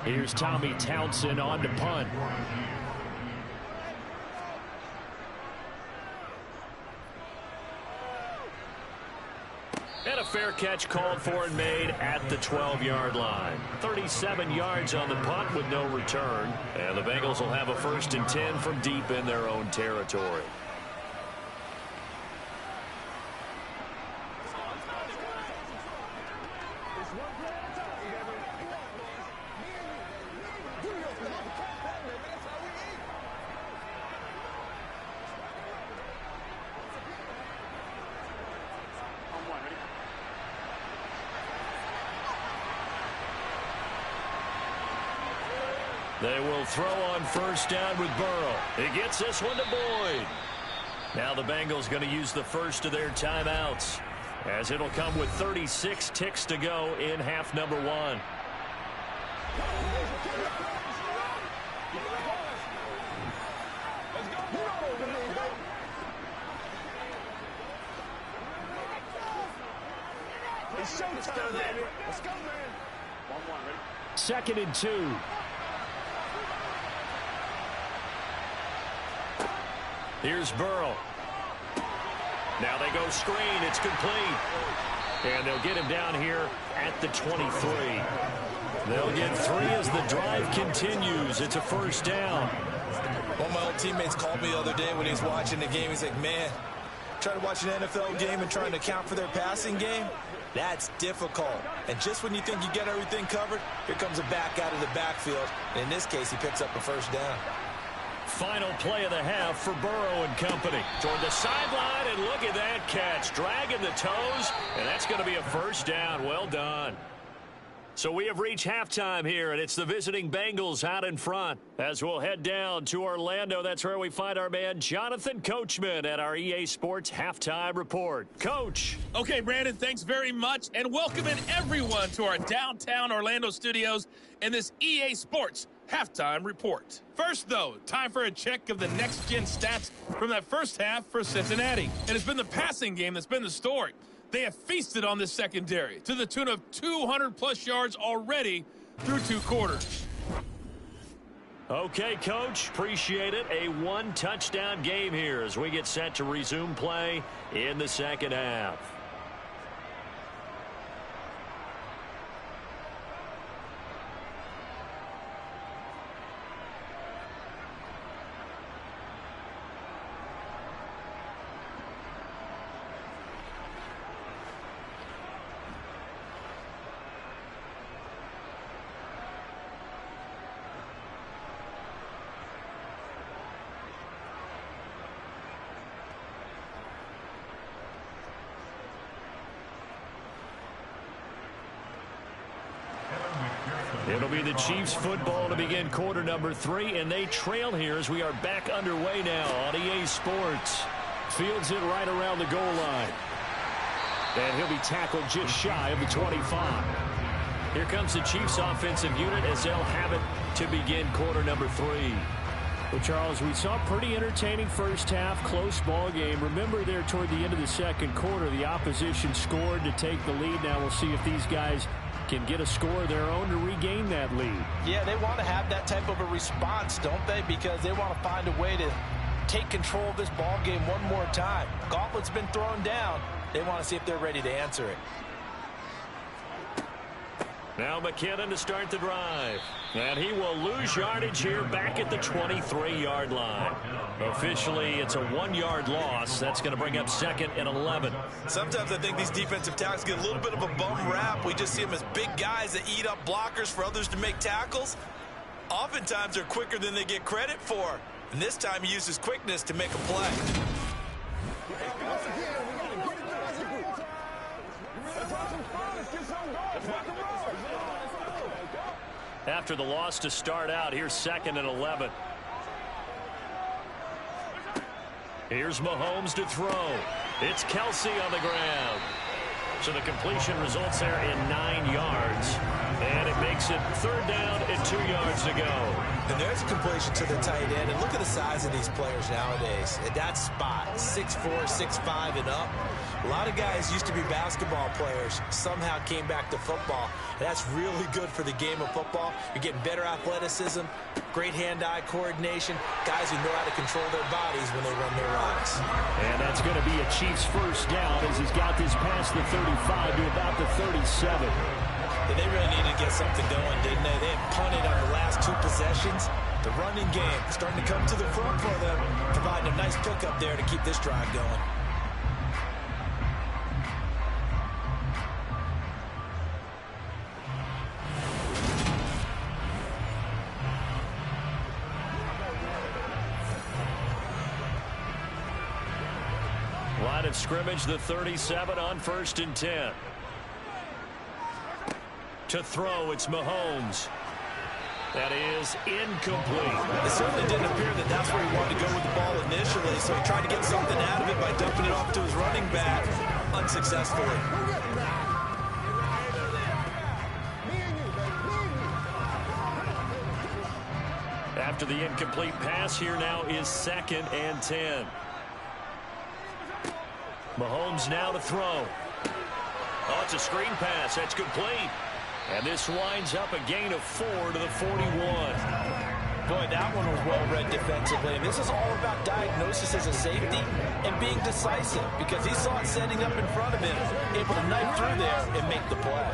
Here's Tommy Townsend on to punt. And a fair catch called for and made at the 12-yard line. 37 yards on the punt with no return. And the Bengals will have a 1st and 10 from deep in their own territory. They will throw on first down with Burrow. He gets this one to Boyd. Now the Bengals going to use the first of their timeouts, as it'll come with 36 ticks to go in half number 1. It's showtime, baby. Let's go, man. 1-1, ready? 2nd and 2. Here's Burrow. Now they go screen. It's complete. And they'll get him down here at the 23. They'll get 3 as the drive continues. It's a first down. One of my old teammates called me the other day when he was watching the game. He's like, man, trying to watch an NFL game and trying to account for their passing game, that's difficult. And just when you think you get everything covered, here comes a back out of the backfield. And in this case, he picks up a first down. Final play of the half for Burrow and company. Toward the sideline, and look at that catch. Dragging the toes, and that's going to be a first down. Well done. So we have reached halftime here, and it's the visiting Bengals out in front. As we'll head down to Orlando, that's where we find our man Jonathan Coachman at our EA Sports Halftime Report. Coach. Okay, Brandon, thanks very much, and welcome in everyone to our downtown Orlando studios and this EA Sports Halftime Report. First, though, time for a check of the next-gen stats from that first half for Cincinnati. And it's been the passing game that's been the story. They have feasted on this secondary to the tune of 200-plus yards already through 2 quarters. Okay, Coach, appreciate it. A 1-touchdown game here as we get set to resume play in the second half. It'll be the Chiefs football to begin quarter number 3, and they trail here as we are back underway now on EA Sports. Fields it right around the goal line. And he'll be tackled just shy of the 25. Here comes the Chiefs offensive unit as they'll have it to begin quarter number 3. Well, Charles, we saw a pretty entertaining first half, close ball game. Remember there toward the end of the second quarter, the opposition scored to take the lead. Now we'll see if these guys can get a score of their own to regain that lead. Yeah, they want to have that type of a response, don't they? Because they want to find a way to take control of this ball game one more time. Gauntlet's been thrown down. They want to see if they're ready to answer it. Now McKinnon to start the drive. And he will lose yardage here back at the 23-yard line. Officially, it's a 1-yard loss. That's going to bring up 2nd and 11. Sometimes I think these defensive tackles get a little bit of a bum rap. We just see them as big guys that eat up blockers for others to make tackles. Oftentimes, they're quicker than they get credit for. And this time, he uses quickness to make a play. After the loss to start out, here's 2nd and 11. Here's Mahomes to throw. It's Kelsey on the ground. So the completion results there in 9 yards. And it makes it 3rd down and 2 yards to go. And there's a completion to the tight end. And look at the size of these players nowadays. At that spot, 6'4", 6'5", and up. A lot of guys used to be basketball players, somehow came back to football. And that's really good for the game of football. You're getting better athleticism, great hand-eye coordination, guys who know how to control their bodies when they run their routes. And that's going to be a Chiefs first down as he's got this past the 35 to about the 37. They really needed to get something going, didn't they? They had punted on the last 2 possessions. The running game starting to come to the front for them, providing a nice pickup there to keep this drive going. Line of scrimmage, the 37 on 1st and 10. To throw, it's Mahomes. That is incomplete. It certainly didn't appear that that's where he wanted to go with the ball initially, so he tried to get something out of it by dumping it off to his running back, unsuccessfully. After the incomplete pass, here now is 2nd and 10. Mahomes now to throw. Oh, it's a screen pass. That's complete. And this winds up a gain of 4 to the 41. Boy, that one was well read defensively. And this is all about diagnosis as a safety and being decisive because he saw it setting up in front of him, able to knife through there and make the play.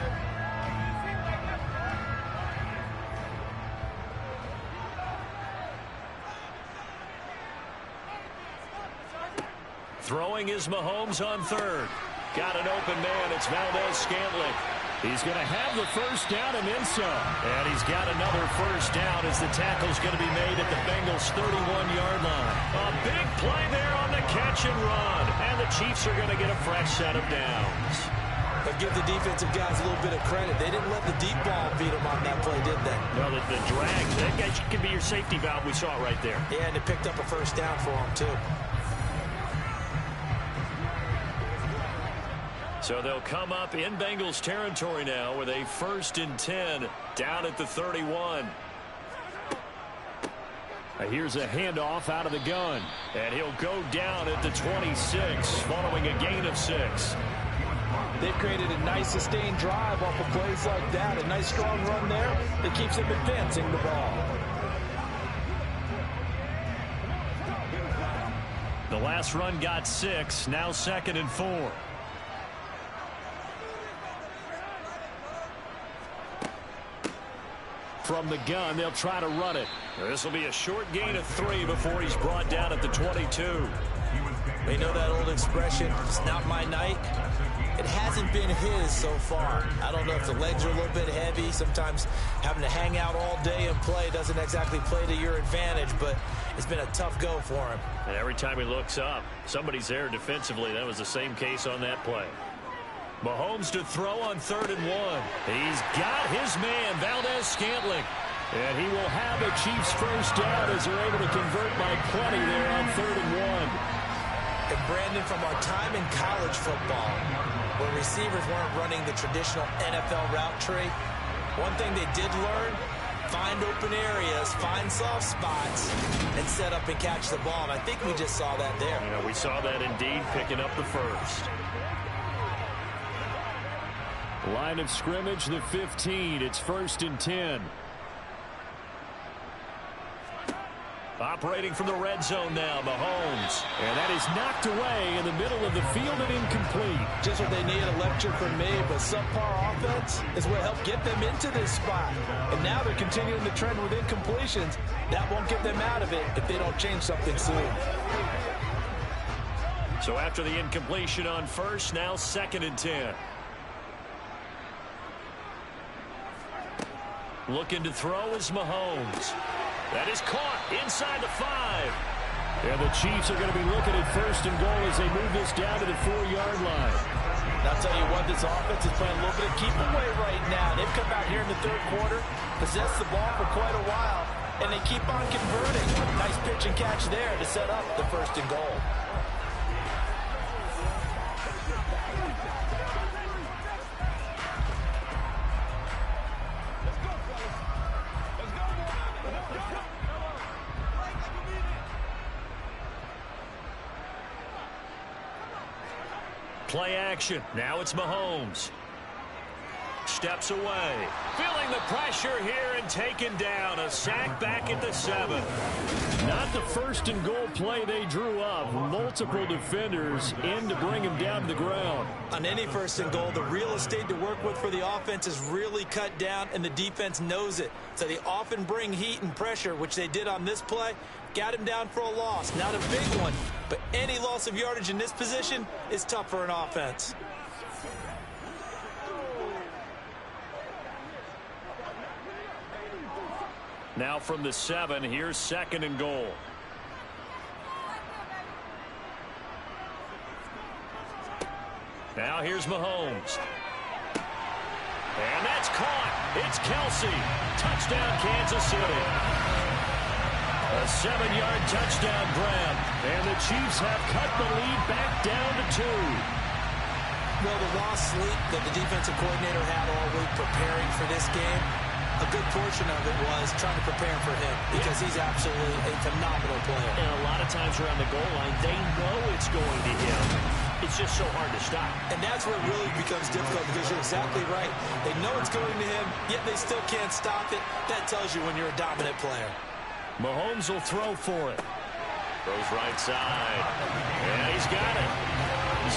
Throwing is Mahomes on 3rd. Got an open man. It's Valdez-Scantling. He's going to have the first down and then some. And he's got another first down as the tackle's going to be made at the Bengals' 31-yard line. A big play there on the catch and run. And the Chiefs are going to get a fresh set of downs. But give the defensive guys a little bit of credit. They didn't let the deep ball beat them on that play, did they? No, the drag. That guy can be your safety valve. We saw it right there. Yeah, and it picked up a first down for them, too. So they'll come up in Bengals territory now with a 1st and 10 down at the 31. Here's a handoff out of the gun. And he'll go down at the 26 following a gain of 6. They've created a nice sustained drive off of plays like that. A nice strong run there that keeps them advancing the ball. The last run got 6. Now 2nd and 4. From the gun, they'll try to run it. This will be a short gain of 3 before he's brought down at the 22. We know that old expression, it's not my night. It hasn't been his so far. I don't know if the legs are a little bit heavy. Sometimes having to hang out all day and play doesn't exactly play to your advantage, but it's been a tough go for him. And every time he looks up, somebody's there defensively. That was the same case on that play. Mahomes to throw on 3rd and 1. He's got his man, Valdez-Scantling. And he will have a Chiefs first down as they're able to convert by plenty there on 3rd and 1. And Brandon, from our time in college football, where receivers weren't running the traditional NFL route tree, one thing they did learn, find open areas, find soft spots, and set up and catch the ball. And I think we just saw that there. Yeah, we saw that indeed, picking up the first. Line of scrimmage, the 15. It's 1st and 10. Operating from the red zone now, Mahomes. And that is knocked away in the middle of the field and incomplete. Just what they need, a lecture from me, but subpar offense is what helped get them into this spot. And now they're continuing the trend with incompletions. That won't get them out of it if they don't change something soon. So after the incompletion on first, now 2nd and 10. Looking to throw is Mahomes. That is caught inside the 5. And the Chiefs are going to be looking at 1st and goal as they move this down to the 4-yard line. I'll tell you what, this offense is playing a little bit of keep away right now. They've come out here in the 3rd quarter, possessed the ball for quite a while, and they keep on converting. Nice pitch and catch there to set up the 1st and goal. Play action. Now it's Mahomes. Steps away. Feeling the pressure here and taken down. A sack back at the 7. Not the 1st and goal play they drew up. Multiple defenders in to bring him down to the ground. On any 1st and goal, the real estate to work with for the offense is really cut down, and the defense knows it. So they often bring heat and pressure, which they did on this play. Got him down for a loss. Not a big one, but any loss of yardage in this position is tough for an offense. Now from the 7, here's 2nd and goal. Now here's Mahomes. And that's caught. It's Kelsey. Touchdown, Kansas City. A 7-yard touchdown grab. And the Chiefs have cut the lead back down to 2. Well, the lost sleep that the defensive coordinator had all week preparing for this game, a good portion of it was trying to prepare for him because he's absolutely a phenomenal player. And a lot of times around the goal line, they know it's going to him. It's just so hard to stop. And that's where it really becomes difficult because you're exactly right. They know it's going to him, yet they still can't stop it. That tells you when you're a dominant player. Mahomes will throw for it. Goes right side. And he's got it.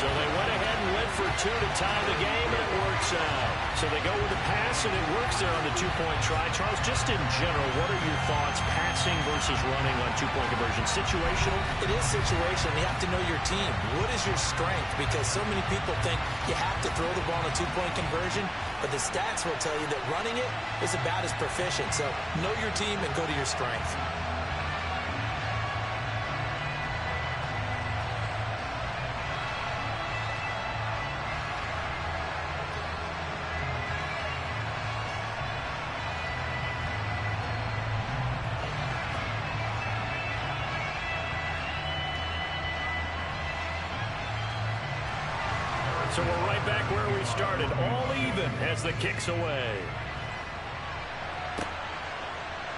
So they went ahead and went for 2 to tie the game, and it works out. So they go with the pass, and it works there on the 2-point try. Charles, just in general, what are your thoughts, passing versus running on 2-point conversion? Situational? It is situational. You have to know your team. What is your strength? Because so many people think you have to throw the ball on a 2-point conversion, but the stats will tell you that running it is about as proficient. So know your team and go to your strength. So we're right back where we started, all even as the kick's away.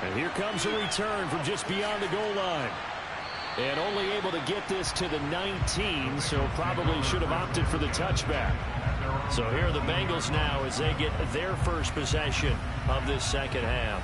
And here comes a return from just beyond the goal line. And only able to get this to the 19, so probably should have opted for the touchback. So here are the Bengals now as they get their first possession of this 2nd half.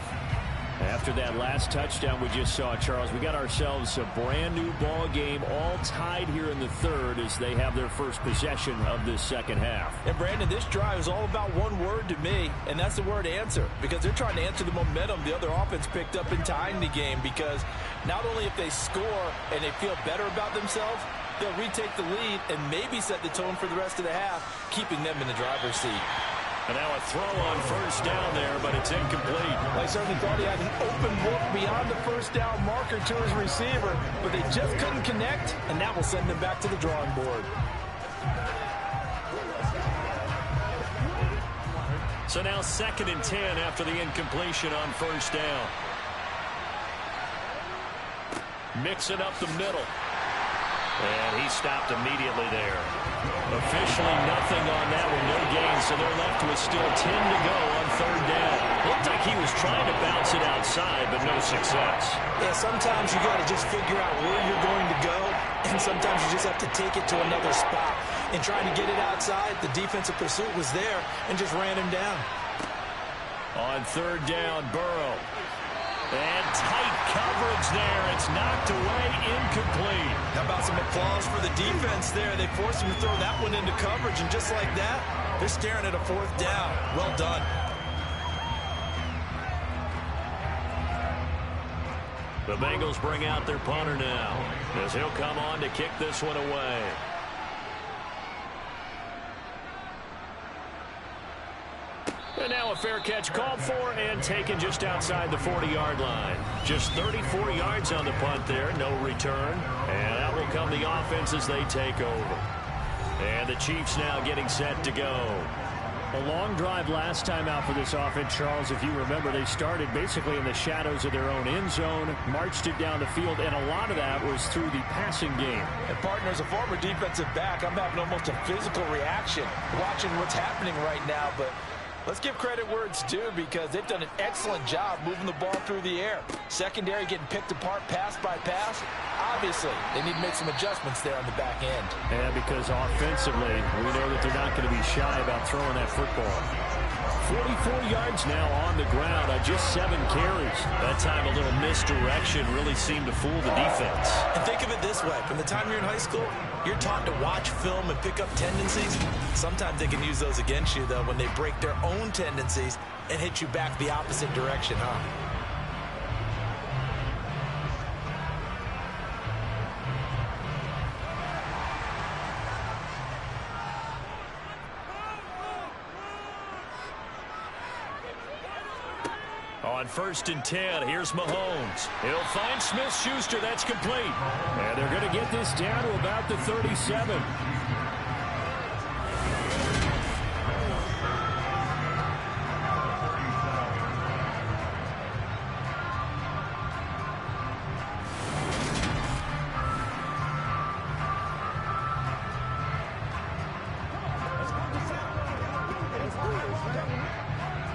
After that last touchdown we just saw, Charles, we got ourselves a brand new ball game, all tied here in the 3rd as they have their first possession of this 2nd half. And Brandon, this drive is all about one word to me, and that's the word answer, because they're trying to answer the momentum the other offense picked up in tying the game, because not only if they score and they feel better about themselves, they'll retake the lead and maybe set the tone for the rest of the half, keeping them in the driver's seat. And now a throw on 1st down there, but it's incomplete. I certainly thought he had an open look beyond the 1st down marker to his receiver, but they just couldn't connect, and that will send them back to the drawing board. So now 2nd and 10 after the incompletion on 1st down. Mix it up the middle. And he stopped immediately there. Officially nothing on that one, no gain, so they're left with still 10 to go on third down. Looked like he was trying to bounce it outside, but no success. Yeah, sometimes you got to just figure out where you're going to go, and sometimes you just have to take it to another spot. And trying to get it outside, the defensive pursuit was there and just ran him down. On third down, Burrow. And tight coverage there. It's knocked away, incomplete. How about some applause for the defense there? They forced him to throw that one into coverage, and just like that, they're staring at a fourth down. Well done. The Bengals bring out their punter now, as he'll come on to kick this one away. And now a fair catch called for and taken just outside the 40-yard line. Just 34 yards on the punt there, no return. And out will come the offense as they take over. And the Chiefs now getting set to go. A long drive last time out for this offense, Charles. If you remember, they started basically in the shadows of their own end zone, marched it down the field, and a lot of that was through the passing game. And partner, as a former defensive back, I'm having almost a physical reaction watching what's happening right now, but let's give credit where it's due because they've done an excellent job moving the ball through the air. Secondary getting picked apart pass by pass. Obviously, they need to make some adjustments there on the back end. And because offensively, we know that they're not going to be shy about throwing that football. 44 yards now on the ground on just 7 carries. That time a little misdirection really seemed to fool the defense. And think of it this way. From the time you're in high school, you're taught to watch film and pick up tendencies. Sometimes they can use those against you, though, when they break their own tendencies and hit you back the opposite direction, huh? On 1st and 10, here's Mahomes. He'll find Smith-Schuster. That's complete. And they're going to get this down to about the 37.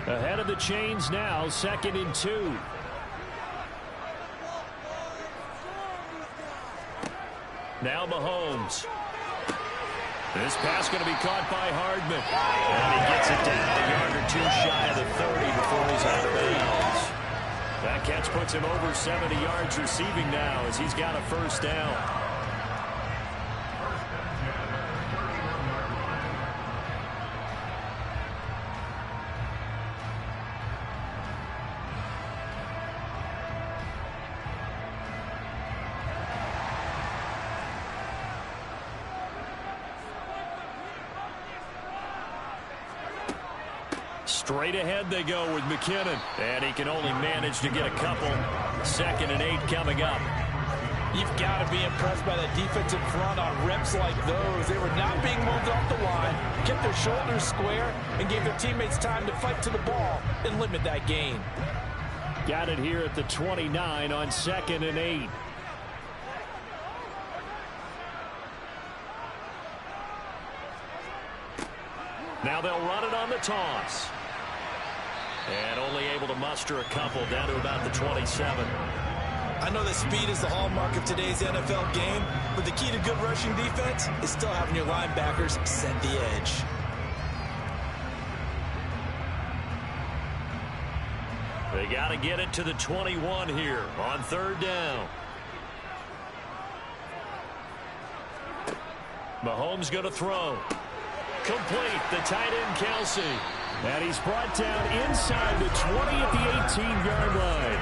Ahead of the chains now, 2nd and 2. Now Mahomes. This pass going to be caught by Hardman. And he gets it down a yard or two shy of the 30 before he's out of bounds. That catch puts him over 70 yards receiving now as he's got a first down. Straight ahead they go with McKinnon. And he can only manage to get a couple. 2nd and 8 coming up. You've got to be impressed by that defensive front on reps like those. They were not being moved off the line, kept their shoulders square, and gave their teammates time to fight to the ball and limit that gain. Got it here at the 29 on 2nd and 8. Now they'll run it on the toss. And only able to muster a couple down to about the 27. I know that speed is the hallmark of today's NFL game, but the key to good rushing defense is still having your linebackers set the edge. They got to get it to the 21 here on 3rd down. Mahomes going to throw. Complete, the tight end, Kelsey. And he's brought down inside the 20 at the 18-yard line.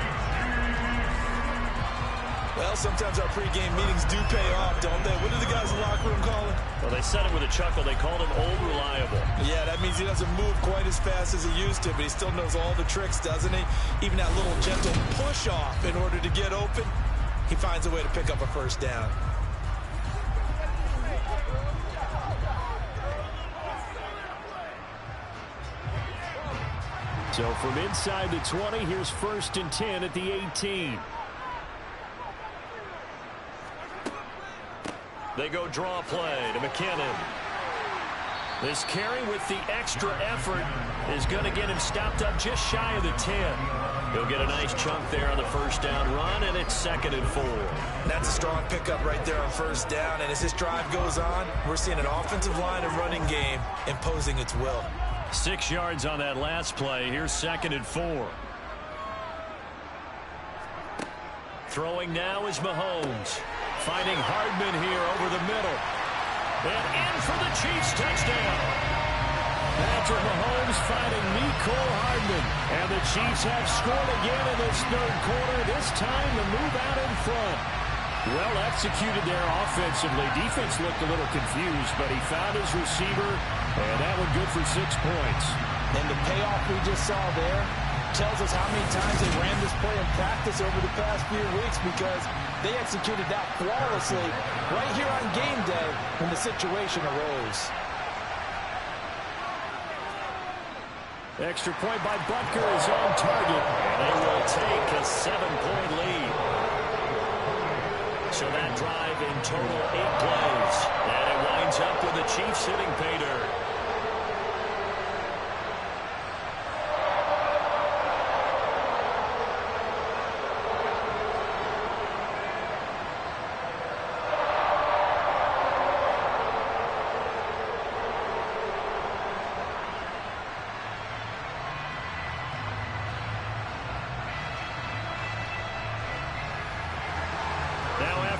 Well, sometimes our pregame meetings do pay off, don't they? What do the guys in the locker room call it? Well, they said it with a chuckle. They called him Old Reliable. Yeah, that means he doesn't move quite as fast as he used to, but he still knows all the tricks, doesn't he? Even that little gentle push-off in order to get open, he finds a way to pick up a first down. So from inside the 20, here's 1st and 10 at the 18. They go draw play to McKinnon. This carry with the extra effort is going to get him stopped up just shy of the 10. He'll get a nice chunk there on the first down run, and it's 2nd and 4. That's a strong pickup right there on first down, and as this drive goes on, we're seeing an offensive line and running game imposing its will. 6 yards on that last play. Here's 2nd and 4. Throwing now is Mahomes. Finding Hardman here over the middle. And in for the Chiefs touchdown. Patrick Mahomes finding Mecole Hardman. And the Chiefs have scored again in this third quarter. This time the move out in front. Well executed there offensively. Defense looked a little confused, but he found his receiver, and that one good for 6 points. And the payoff we just saw there tells us how many times they ran this play in practice over the past few weeks, because they executed that flawlessly right here on game day when the situation arose. Extra point by Butker is on target. And they will take a 7-point lead. So that drive in total 8 plays. And it winds up with the Chiefs hitting pay dirt.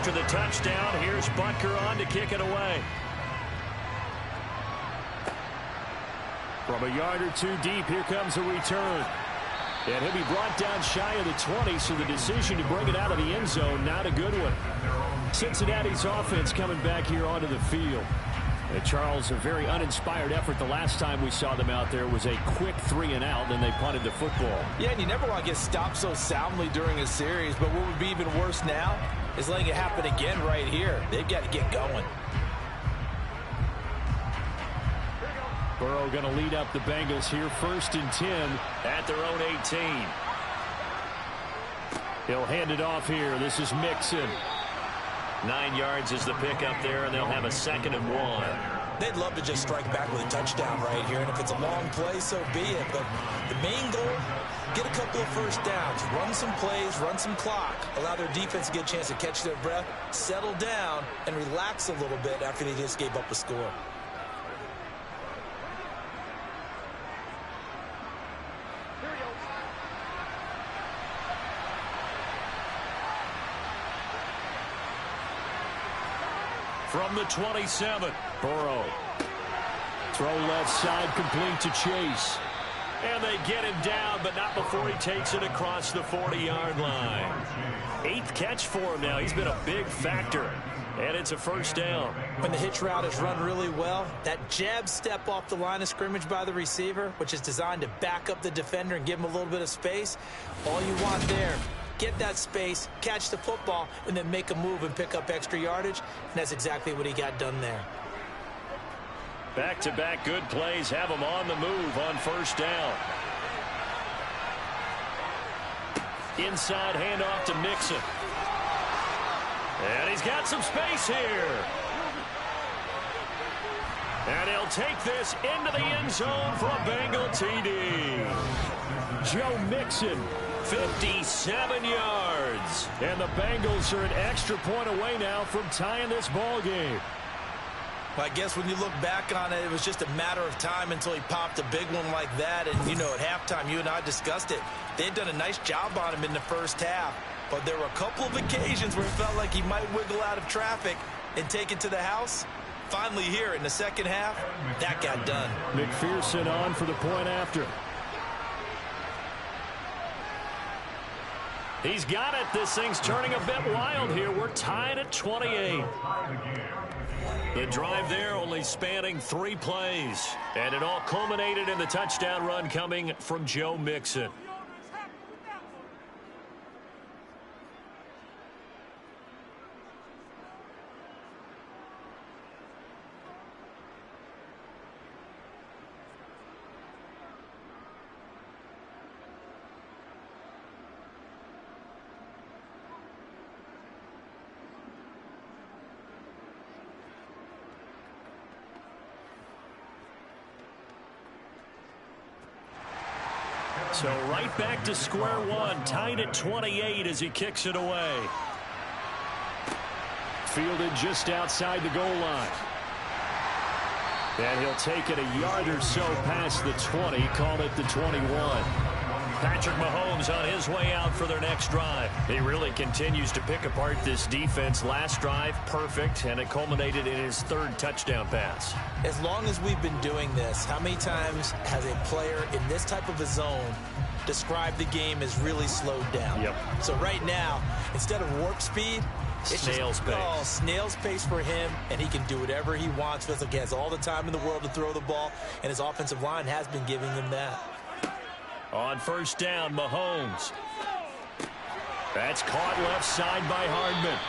After the touchdown, here's Butker on to kick it away. From a yard or two deep, here comes a return. And he'll be brought down shy of the 20, so the decision to bring it out of the end zone, not a good one. Cincinnati's offense coming back here onto the field. Charles, a very uninspired effort. The last time we saw them out there was a quick 3-and-out, and they punted the football. Yeah, and you never want to get stopped so soundly during a series, but what would be even worse now is letting it happen again right here. They've got to get going. Burrow going to lead up the Bengals here, 1st and 10 at their own 18. He'll hand it off here. This is Mixon. 9 yards is the pickup there, and they'll have a 2nd and 1. They'd love to just strike back with a touchdown right here, and if it's a long play, so be it. But the main goal, get a couple of first downs, run some plays, run some clock, allow their defense to get a chance to catch their breath, settle down, and relax a little bit after they just gave up a score. From the 27, Burrow. Throw left side, complete to Chase. And they get him down, but not before he takes it across the 40-yard line. 8th catch for him now. He's been a big factor. And it's a first down. When the hitch route is run really well, that jab step off the line of scrimmage by the receiver, which is designed to back up the defender and give him a little bit of space, all you want there, get that space, catch the football, and then make a move and pick up extra yardage. And that's exactly what he got done there. Back-to-back good plays have him on the move on first down. Inside handoff to Mixon. And he's got some space here. And he'll take this into the end zone for a Bengal TD. Joe Mixon, 57 yards. And the Bengals are an extra point away now from tying this ball game. Well, I guess when you look back on it, it was just a matter of time until he popped a big one like that. And, you know, at halftime, you and I discussed it. They'd done a nice job on him in the first half. But there were a couple of occasions where it felt like he might wiggle out of traffic and take it to the house. Finally here in the second half, that got done. McPherson on for the point after. He's got it. This thing's turning a bit wild here. We're tied at 28. The drive there only spanning 3 plays. And it all culminated in the touchdown run coming from Joe Mixon. So right back to square one, tied at 28 as he kicks it away. Fielded just outside the goal line. And he'll take it a yard or so past the 20, call it the 21. Patrick Mahomes on his way out for their next drive. He really continues to pick apart this defense. Last drive, perfect, and it culminated in his third touchdown pass. As long as we've been doing this, how many times has a player in this type of a zone described the game as really slowed down? Yep. So right now, instead of warp speed, it's snail's pace. Oh, snail's pace for him, and he can do whatever he wants. Feels like he has all the time in the world to throw the ball, and his offensive line has been giving him that. On first down, Mahomes. That's caught left side by Hardman.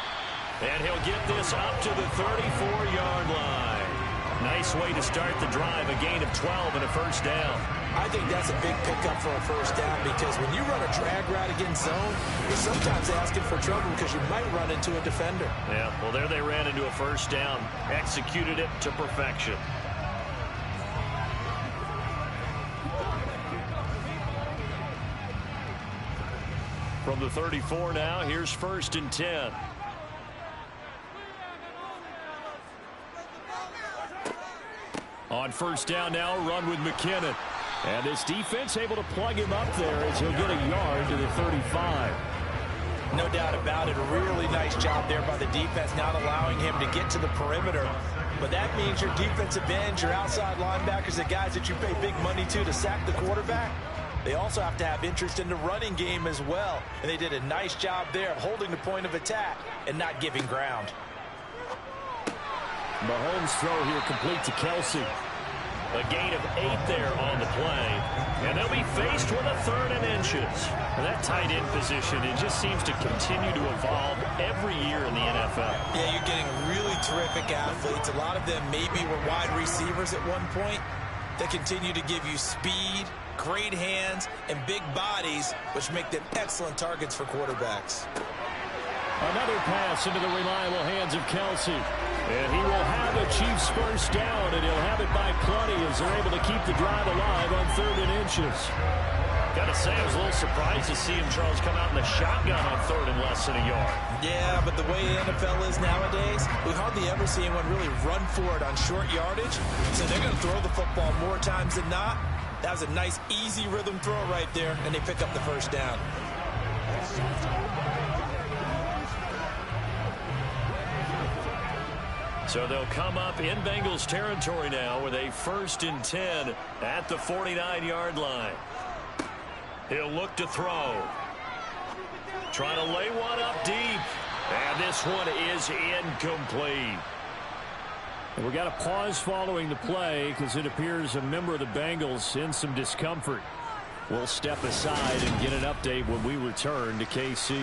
And he'll get this up to the 34-yard line. Nice way to start the drive, a gain of 12 and a first down. I think that's a big pickup for a first down because when you run a drag route against zone, you're sometimes asking for trouble because you might run into a defender. Yeah, well, there they ran into a first down. Executed it to perfection. From the 34 now, here's first and 10. On first down now, run with McKinnon. And this defense able to plug him up there as he'll get a yard to the 35. No doubt about it. A really nice job there by the defense, not allowing him to get to the perimeter. But that means your defensive ends, your outside linebackers, the guys that you pay big money to sack the quarterback, they also have to have interest in the running game as well. And they did a nice job there of holding the point of attack and not giving ground. Mahomes' throw here complete to Kelsey. A gain of 8 there on the play. And they'll be faced with a 3rd and inches. And that tight end position, it just seems to continue to evolve every year in the NFL. Yeah, you're getting really terrific athletes. A lot of them maybe were wide receivers at one point. They continue to give you speed, great hands, and big bodies, which make them excellent targets for quarterbacks. Another pass into the reliable hands of Kelsey. And he will have a Chiefs first down, and he'll have it by plenty as they're able to keep the drive alive on 3rd and inches. Got to say, I was a little surprised to see him, Charles, come out in the shotgun on 3rd and less than a yard. Yeah, but the way the NFL is nowadays, we hardly ever see anyone really run for it on short yardage. So they're going to throw the football more times than not. That was a nice, easy rhythm throw right there, and they pick up the first down. So they'll come up in Bengals territory now with a 1st and 10 at the 49-yard line. He'll look to throw. Trying to lay one up deep. And this one is incomplete. We got a pause following the play because it appears a member of the Bengals in some discomfort. We'll step aside and get an update when we return to KC.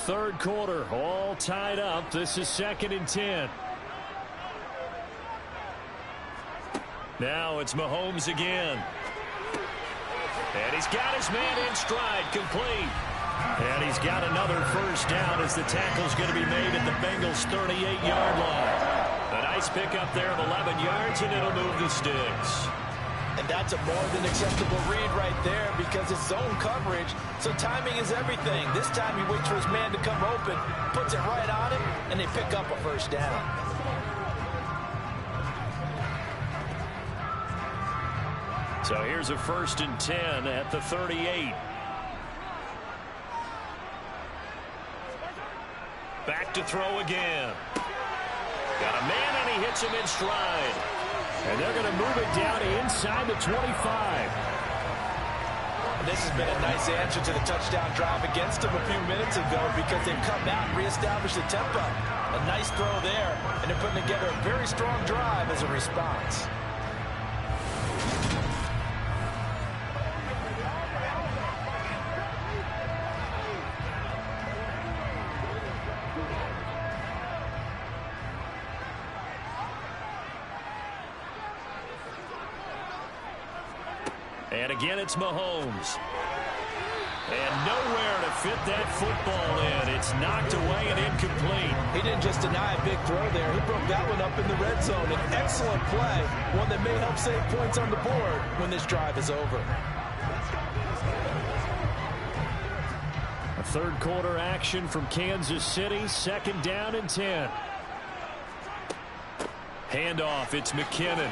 Third quarter, all tied up. This is 2nd and 10. Now it's Mahomes again. And he's got his man in stride, complete. And he's got another first down as the tackle's going to be made at the Bengals' 38-yard line. A nice pickup there of 11 yards, and it'll move the sticks. And that's a more than acceptable read right there because it's zone coverage, so timing is everything. This time he waits for his man to come open, puts it right on him, and they pick up a first down. So here's a 1st and 10 at the 38. Back to throw again. Got a man, and he hits him in stride. And they're going to move it down inside the 25. This has been a nice answer to the touchdown drive against them a few minutes ago because they've come out and reestablished the tempo. A nice throw there, and they're putting together a very strong drive as a response. And again, it's Mahomes. And nowhere to fit that football in. It's knocked away and incomplete. He didn't just deny a big throw there. He broke that one up in the red zone. An excellent play, one that may help save points on the board when this drive is over. A third quarter action from Kansas City. 2nd down and 10. Handoff, it's McKinnon.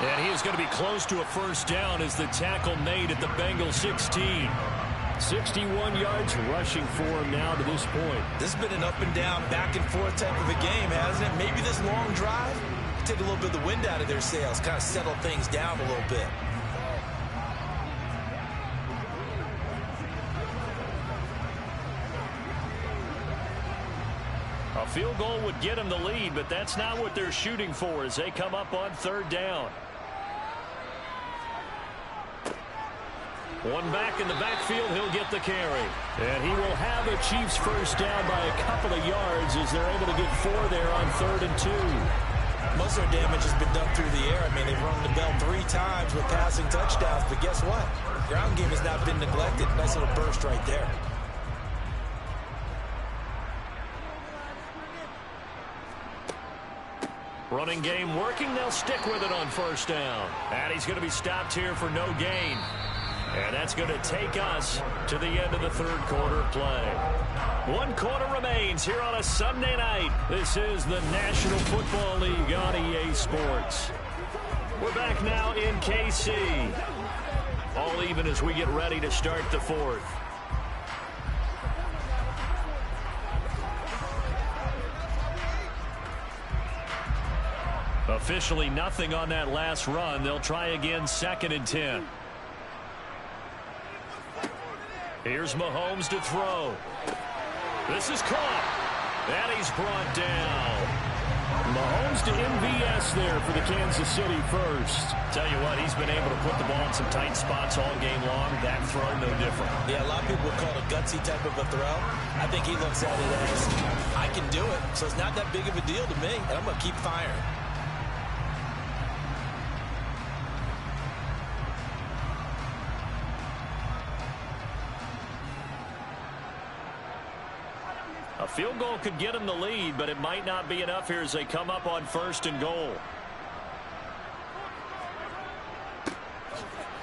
And he is going to be close to a first down as the tackle made at the Bengals 16. 61 yards rushing for him now to this point. This has been an up and down, back and forth type of a game, hasn't it? Maybe this long drive take a little bit of the wind out of their sails, kind of settle things down a little bit. A field goal would get them the lead, but that's not what they're shooting for as they come up on 3rd down. One back in the backfield, he'll get the carry. And he will have the Chiefs first down by a couple of yards as they're able to get 4 there on 3rd and 2. Most of their damage has been done through the air. I mean, they've rung the bell 3 times with passing touchdowns, but guess what? Ground game has not been neglected. Nice little burst right there. Running game working. They'll stick with it on 1st down. And he's going to be stopped here for no gain. And that's going to take us to the end of the 3rd quarter play. 1 quarter remains here on a Sunday night. This is the National Football League on EA Sports. We're back now in KC. All even as we get ready to start the 4th. Officially nothing on that last run. They'll try again 2nd and 10. Here's Mahomes to throw. This is caught. And he's brought down. Mahomes to MVS there for the Kansas City first. Tell you what, he's been able to put the ball in some tight spots all game long. That throw, no different. Yeah, a lot of people would call it a gutsy type of a throw. I think he looks at it as, I can do it. So it's not that big of a deal to me, and I'm going to keep firing. A field goal could get him the lead, but it might not be enough here as they come up on 1st and goal.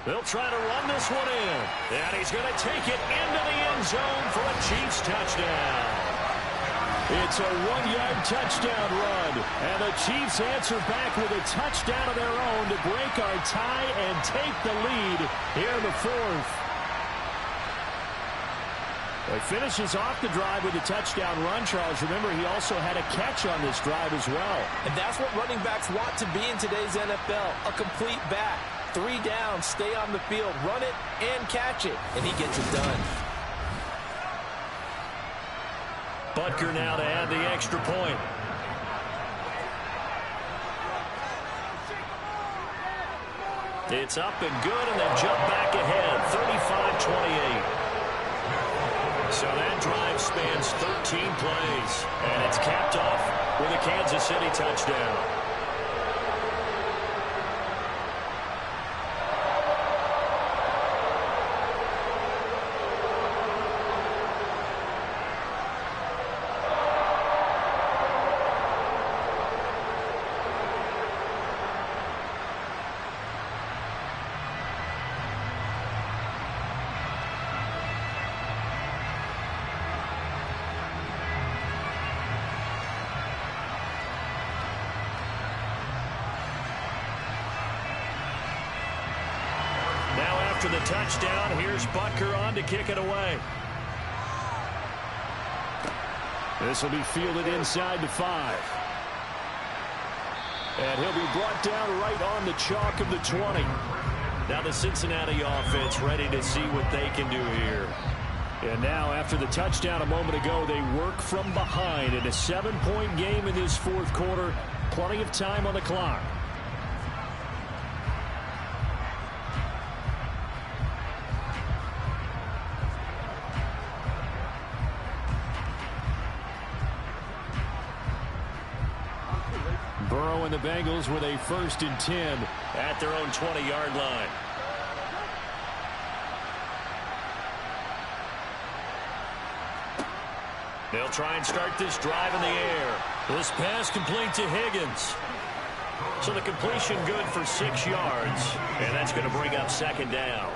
They'll try to run this one in. And he's going to take it into the end zone for a Chiefs touchdown. It's a 1-yard touchdown run. And the Chiefs answer back with a touchdown of their own to break our tie and take the lead here in the 4th. He finishes off the drive with a touchdown run, Charles. Remember, he also had a catch on this drive as well. And that's what running backs want to be in today's NFL, a complete back. 3 down, stay on the field, run it, and catch it. And he gets it done. Butker now to add the extra point. It's up and good, and they jump back ahead, 35-28. So that drive spans 13 plays, and it's capped off with a Kansas City touchdown. After the touchdown, here's Butker on to kick it away. This will be fielded inside the 5. And he'll be brought down right on the chalk of the 20. Now the Cincinnati offense ready to see what they can do here. And now after the touchdown a moment ago, they work from behind in a 7-point game in this 4th quarter. Plenty of time on the clock. Burrow and the Bengals with a 1st and 10 at their own 20-yard line. They'll try and start this drive in the air. This pass complete to Higgins. So the completion good for 6 yards, and that's going to bring up 2nd down.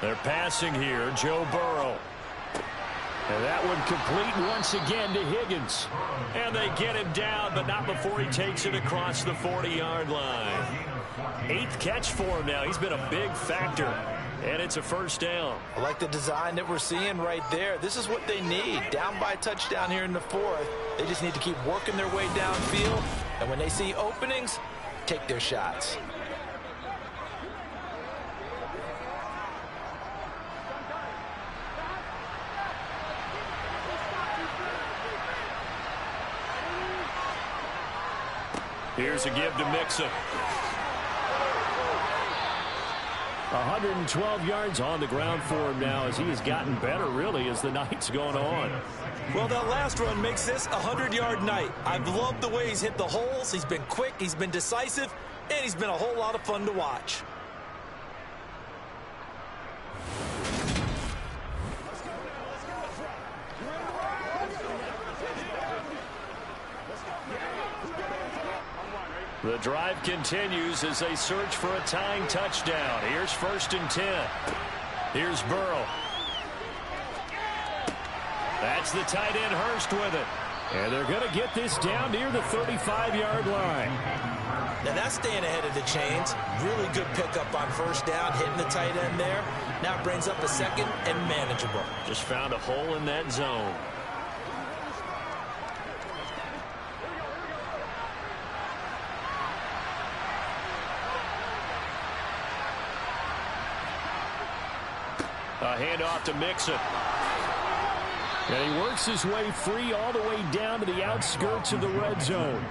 They're passing here, Joe Burrow. And that one complete once again to Higgins. And they get him down, but not before he takes it across the 40-yard line. 8th catch for him now. He's been a big factor. And it's a 1st down. I like the design that we're seeing right there. This is what they need. Down by a touchdown here in the 4th. They just need to keep working their way downfield. And when they see openings, take their shots. Here's a give to Mixon. 112 yards on the ground for him now as he has gotten better, really, as the night's going on. Well, that last run makes this a 100-yard night. I've loved the way he's hit the holes. He's been quick, he's been decisive, and he's been a whole lot of fun to watch. The drive continues as they search for a tying touchdown. Here's 1st and 10. Here's Burrow. That's the tight end Hurst with it. And they're going to get this down near the 35-yard line. Now that's staying ahead of the chains. Really good pickup on 1st down, hitting the tight end there. Now it brings up a 2nd and manageable. Just found a hole in that zone. A handoff to Mixon. And he works his way free all the way down to the outskirts of the red zone.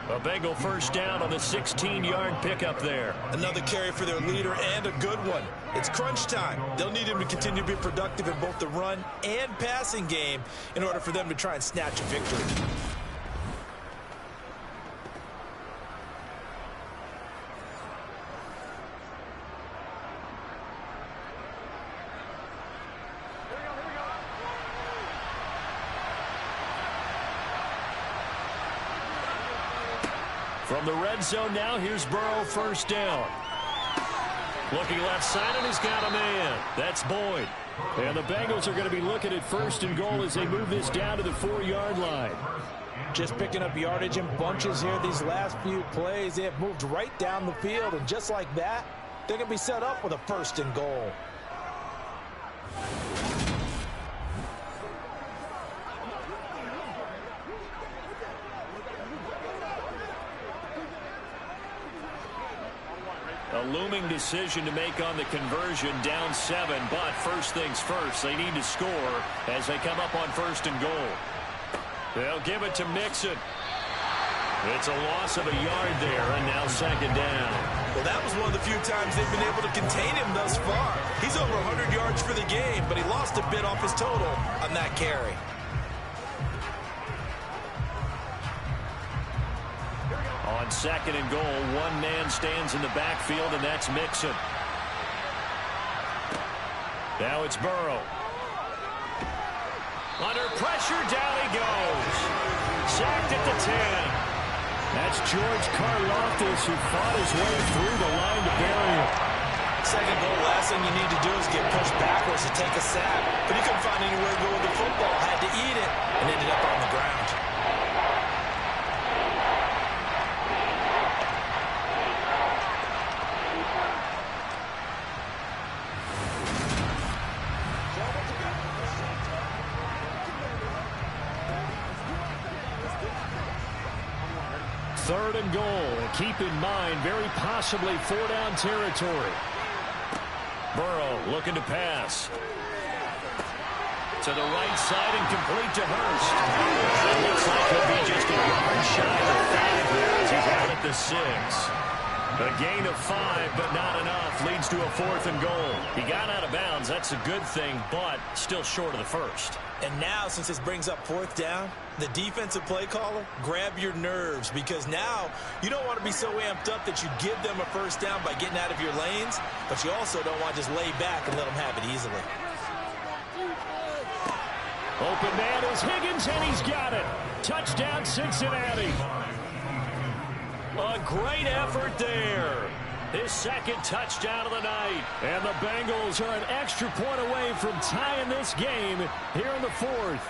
A Bengal 1st down on the 16-yard pickup there. Another carry for their leader and a good one. It's crunch time. They'll need him to continue to be productive in both the run and passing game in order for them to try and snatch a victory. From the red zone now, here's Burrow 1st down. Looking left side, and he's got a man. That's Boyd. And the Bengals are going to be looking at 1st and goal as they move this down to the 4-yard line. Just picking up yardage in bunches here these last few plays. They have moved right down the field, and just like that, they're going to be set up with a 1st and goal. A looming decision to make on the conversion, down 7, but first things first, they need to score as they come up on 1st and goal. They'll give it to Mixon. It's a loss of a yard there, and now 2nd down. Well, that was one of the few times they've been able to contain him thus far. He's over 100 yards for the game, but he lost a bit off his total on that carry. On 2nd and goal, one man stands in the backfield, and that's Mixon. Now it's Burrow. Under pressure, down he goes. Sacked at the 10. That's George Karlaftis, who fought his way through the line to bury him. 2nd goal, last thing you need to do is get pushed backwards to take a sack. But he couldn't find anywhere to go with the football, had to eat it, and ended up on the ground. Third and goal, and keep in mind, very possibly 4-down territory. Burrow looking to pass. To the right side and complete to Hurst. It looks like he'll be just a yard shy of 5 there as he's out at the 6. A gain of 5, but not enough. Leads to a 4th and goal. He got out of bounds. That's a good thing, but still short of the first. And now, since this brings up 4th down, the defensive play caller, grab your nerves, because now you don't want to be so amped up that you give them a first down by getting out of your lanes, but you also don't want to just lay back and let them have it easily. Open man is Higgins, and he's got it. Touchdown, Cincinnati. A great effort there. His second touchdown of the night. And the Bengals are an extra point away from tying this game here in the 4th.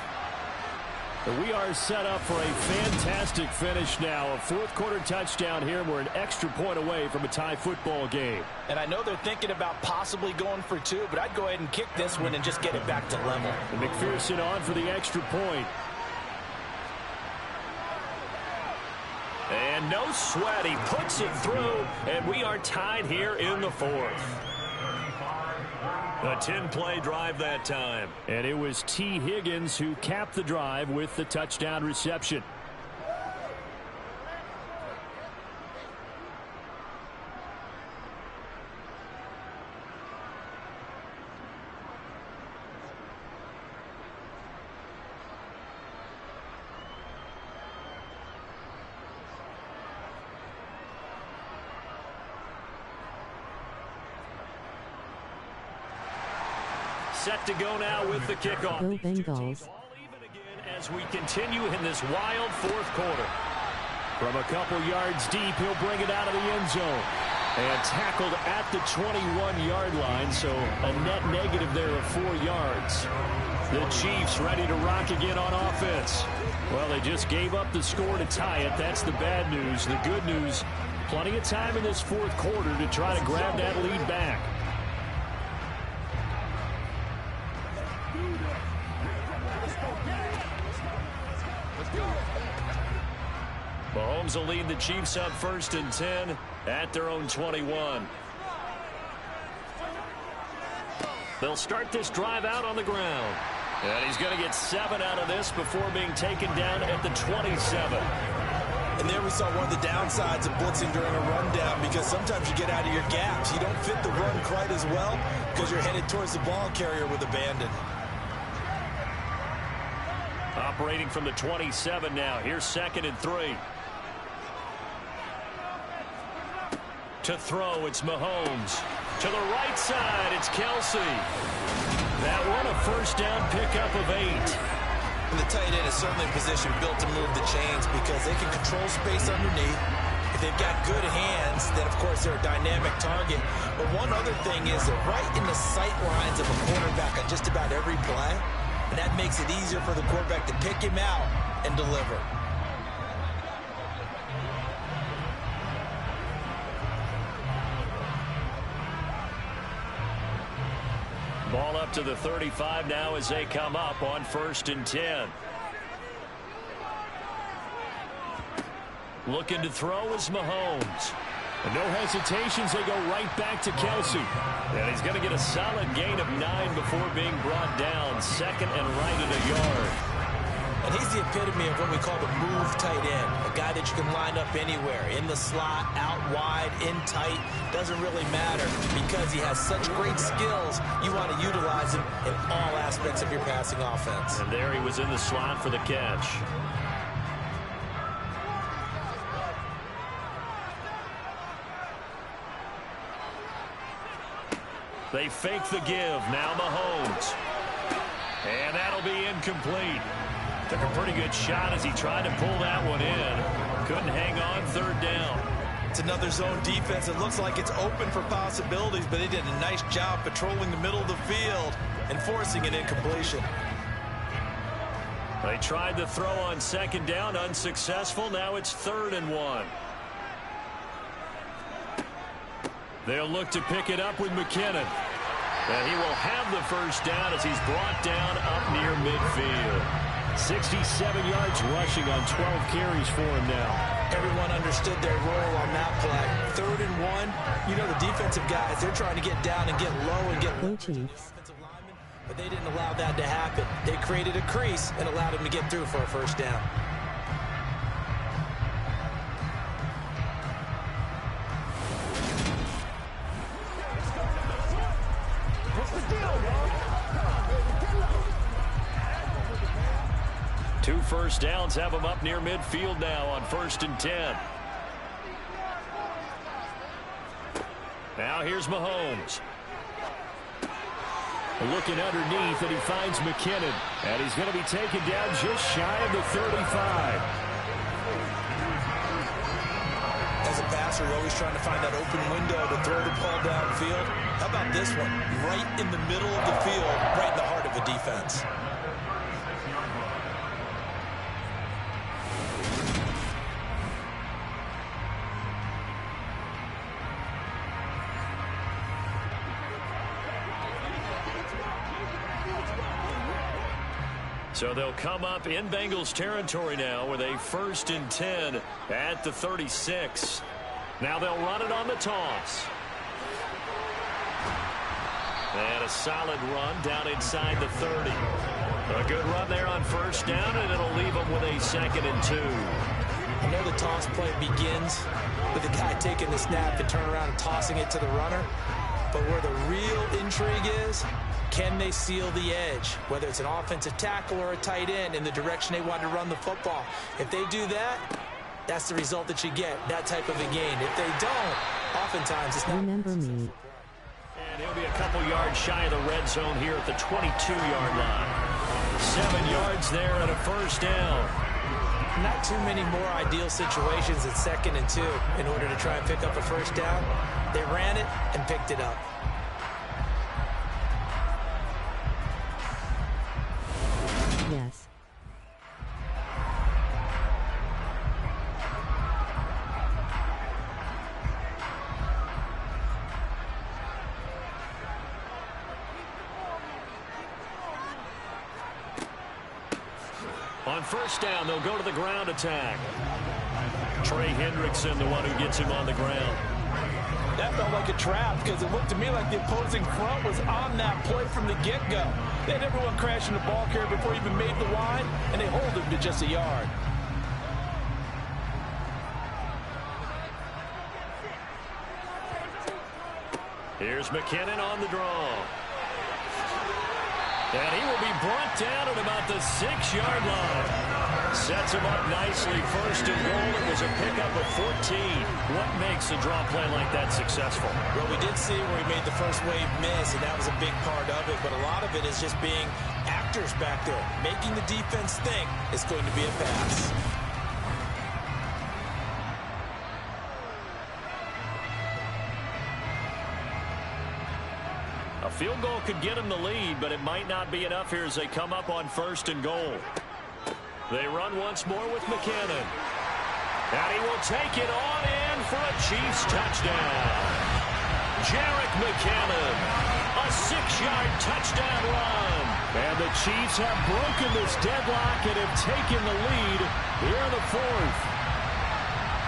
We are set up for a fantastic finish now. A 4th quarter touchdown here. We're an extra point away from a tie football game. And I know they're thinking about possibly going for 2, but I'd go ahead and kick this one and just get it back to level. And McPherson on for the extra point. And no sweat. He puts it through, and we are tied here in the 4th. A 10-play drive that time. And it was T. Higgins who capped the drive with the touchdown reception. Set to go now with the kickoff. Go Bengals. All even again as we continue in this wild 4th quarter. From a couple yards deep, he'll bring it out of the end zone. And tackled at the 21-yard line, so a net negative there of 4 yards. The Chiefs ready to rock again on offense. Well, they just gave up the score to tie it. That's the bad news. The good news, plenty of time in this 4th quarter to try to grab that lead back. Mahomes will lead the Chiefs up 1st and 10 at their own 21. They'll start this drive out on the ground. And he's going to get 7 out of this before being taken down at the 27. And there we saw one of the downsides of blitzing during a rundown, because sometimes you get out of your gaps. You don't fit the run quite as well because you're headed towards the ball carrier with abandon. Operating from the 27 now. Here's 2nd and 3. To throw, it's Mahomes. To the right side, it's Kelsey. That one a first down pickup of 8. And the tight end is certainly a position built to move the chains because they can control space underneath. If they've got good hands, then of course they're a dynamic target. But one other thing is they're right in the sight lines of a quarterback on just about every play. And that makes it easier for the quarterback to pick him out and deliver. Ball up to the 35 now as they come up on 1st and 10. Looking to throw is Mahomes. And no hesitations, they go right back to Kelsey. And he's going to get a solid gain of 9 before being brought down. 2nd and right at a yard. And he's the epitome of what we call the move tight end. A guy that you can line up anywhere. In the slot, out wide, in tight. Doesn't really matter because he has such great skills. You want to utilize him in all aspects of your passing offense. And there he was in the slot for the catch. They fake the give. Now Mahomes. And that'll be incomplete. Took a pretty good shot as he tried to pull that one in. Couldn't hang on. 3rd down. It's another zone defense. It looks like it's open for possibilities, but they did a nice job patrolling the middle of the field and forcing an incompletion. They tried to throw on 2nd down. Unsuccessful. Now it's 3rd and 1. They'll look to pick it up with McKinnon. And he will have the first down as he's brought down up near midfield. 67 yards rushing on 12 carries for him now. Everyone understood their role on that play. 3rd and 1. You know, the defensive guys, they're trying to get down and get low and get low. But they didn't allow that to happen. They created a crease and allowed him to get through for a first down. Two first downs have them up near midfield now on 1st and 10. Now here's Mahomes. Looking underneath, and he finds McKinnon. And he's going to be taken down just shy of the 35. As a passer, you're always trying to find that open window to throw the ball downfield. How about this one? Right in the middle of the field, right in the heart of a defense. So they'll come up in Bengals territory now with a 1st and 10 at the 36. Now they'll run it on the toss. And a solid run down inside the 30. A good run there on 1st down, and it'll leave them with a 2nd and 2. I know the toss play begins with the guy taking the snap and turn around and tossing it to the runner. But where the real intrigue is, can they seal the edge, whether it's an offensive tackle or a tight end, in the direction they want to run the football? If they do that, that's the result that you get, that type of a gain. If they don't, oftentimes it's not. Remember me. And he'll be a couple yards shy of the red zone here at the 22-yard line. 7 yards there and a 1st down. Not too many more ideal situations at 2nd and 2 in order to try and pick up a 1st down. They ran it and picked it up. Yes. On 1st down, they'll go to the ground attack. Trey Hendrickson, the one who gets him on the ground. That felt like a trap because it looked to me like the opposing front was on that play from the get-go. They had everyone crashing the ball carrier before he even made the line, and they hold him to just a yard. Here's McKinnon on the draw. And he will be brought down at about the 6-yard line. Sets him up nicely. 1st and goal. It was a pickup of 14. What makes a draw play like that successful? Well, we did see where he made the first wave miss, and that was a big part of it. But a lot of it is just being actors back there, making the defense think it's going to be a pass. A field goal could get him the lead, but it might not be enough here as they come up on 1st and goal. They run once more with McKinnon. And he will take it on in for a Chiefs touchdown. Jerick McKinnon, a 6-yard touchdown run. And the Chiefs have broken this deadlock and have taken the lead here in the 4th.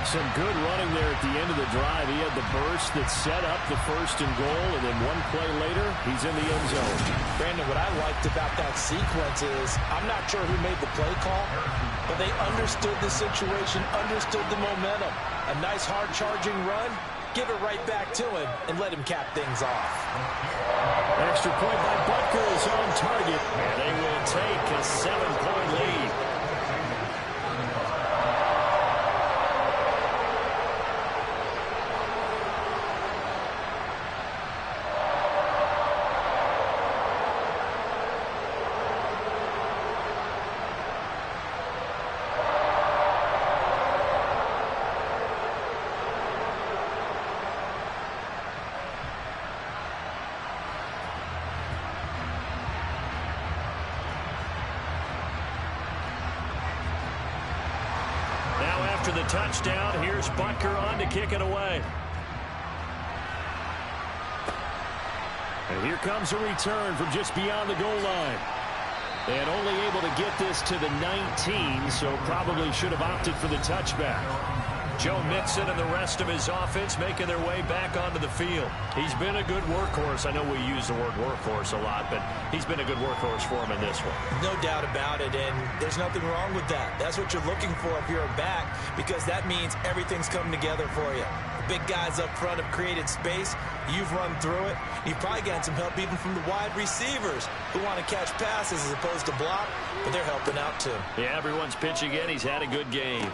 Some good running there at the end of the drive. He had the burst that set up the 1st and goal, and then one play later, he's in the end zone. Brandon, what I liked about that sequence is I'm not sure who made the play call, but they understood the situation, understood the momentum. A nice hard-charging run, give it right back to him, and let him cap things off. Extra point by Butker is on target, and they will take a 7-point lead. After the touchdown, here's Butker on to kick it away. And here comes a return from just beyond the goal line. And only able to get this to the 19, so probably should have opted for the touchback. Joe Mixon and the rest of his offense making their way back onto the field. He's been a good workhorse. I know we use the word workhorse a lot, but he's been a good workhorse for him in this one. No doubt about it, and there's nothing wrong with that. That's what you're looking for if you're a back, because that means everything's coming together for you. The big guys up front have created space. You've run through it. You've probably gotten some help even from the wide receivers who want to catch passes as opposed to block, but they're helping out too. Yeah, everyone's pitching in. He's had a good game.